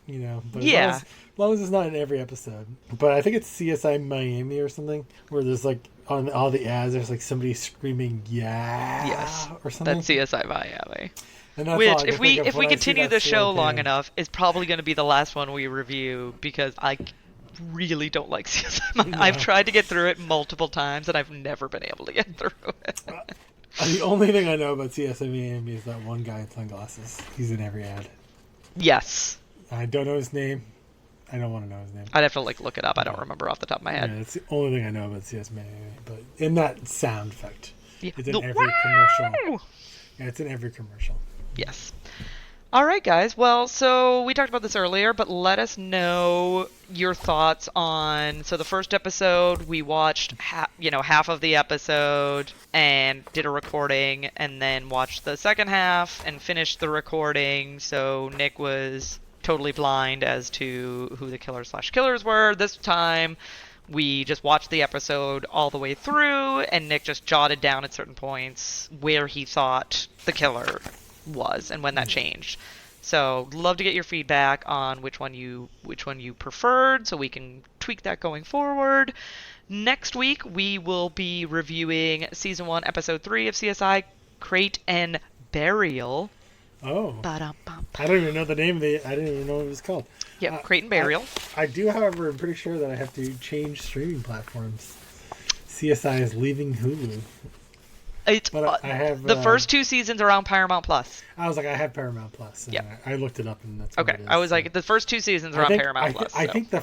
you know. But as long as it's not in every episode. But I think it's CSI Miami or something, where there's like on all the ads, there's like somebody screaming "yeah" or something. That's CSI Miami. Which, if we continue the show long enough, is probably going to be the last one we review, because I really don't like CSI Miami. No. I've tried to get through it multiple times, and I've never been able to get through it. The only thing I know about CSI Miami is that one guy in sunglasses. He's in every ad. Yes. I don't know his name. I don't want to know his name. I'd have to look it up. I don't remember off the top of my head. Yeah, it's the only thing I know about CSI Miami. But in that sound effect, it's in every commercial. Yeah, it's in every commercial. Yes. All right, guys. Well, so we talked about this earlier, but let us know your thoughts on. So the first episode, we watched half of the episode and did a recording, and then watched the second half and finished the recording. So Nick was totally blind as to who the killer/killers were. This time, we just watched the episode all the way through, and Nick just jotted down at certain points where he thought the killer was and when that changed. So love to get your feedback on which one you preferred, so we can tweak that going forward. Next week we will be reviewing season 1 episode 3 of CSI, Crate and Burial. Oh. I don't even know the name of I didn't even know what it was called. Yep, Crate and Burial. I do, however, I'm pretty sure that I have to change streaming platforms. CSI is leaving Hulu. But I have the first 2 seasons are on Paramount Plus. I was like, I have Paramount Plus. Yeah, I looked it up, and that's okay. What it is, I was like, the first 2 seasons are on Paramount Plus. I think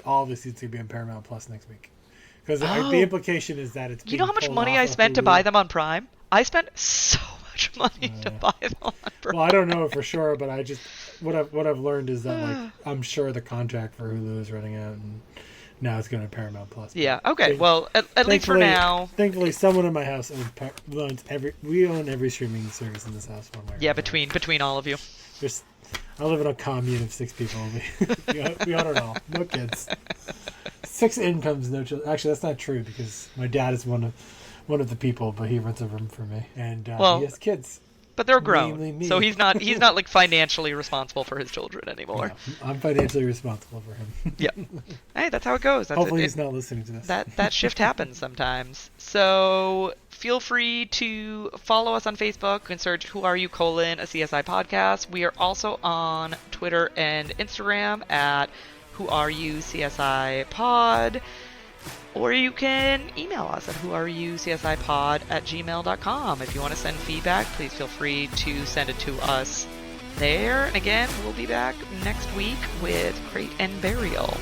all the seasons will be on Paramount Plus next week, because the implication is that it's. You know how much money I spent to buy them on Prime? I spent so much money to buy them on Prime. Well, I don't know for sure, but I just what I've learned is that like I'm sure the contract for Hulu is running out, and now it's going to Paramount Plus. Yeah. Okay. Well, at least for now. Thankfully, someone in my house owns we own every streaming service in this house one way. Yeah, between all of you. I live in a commune of 6 people. We own it all. No kids. 6 incomes, no children. Actually, that's not true, because my dad is one of the people, but he rents a room for me, and he has kids. But they're grown, so he's not like financially responsible for his children anymore. No, I'm financially responsible for him. Yeah. Hey, that's how it goes. Hopefully he's not listening to this. That shift happens sometimes. So feel free to follow us on Facebook and search "Who Are You: a CSI podcast." We are also on Twitter and Instagram at "Who Are You: CSI Pod." Or you can email us at whoareyoucsipod@gmail.com. If you want to send feedback, please feel free to send it to us there. And again, we'll be back next week with Crate and Burial.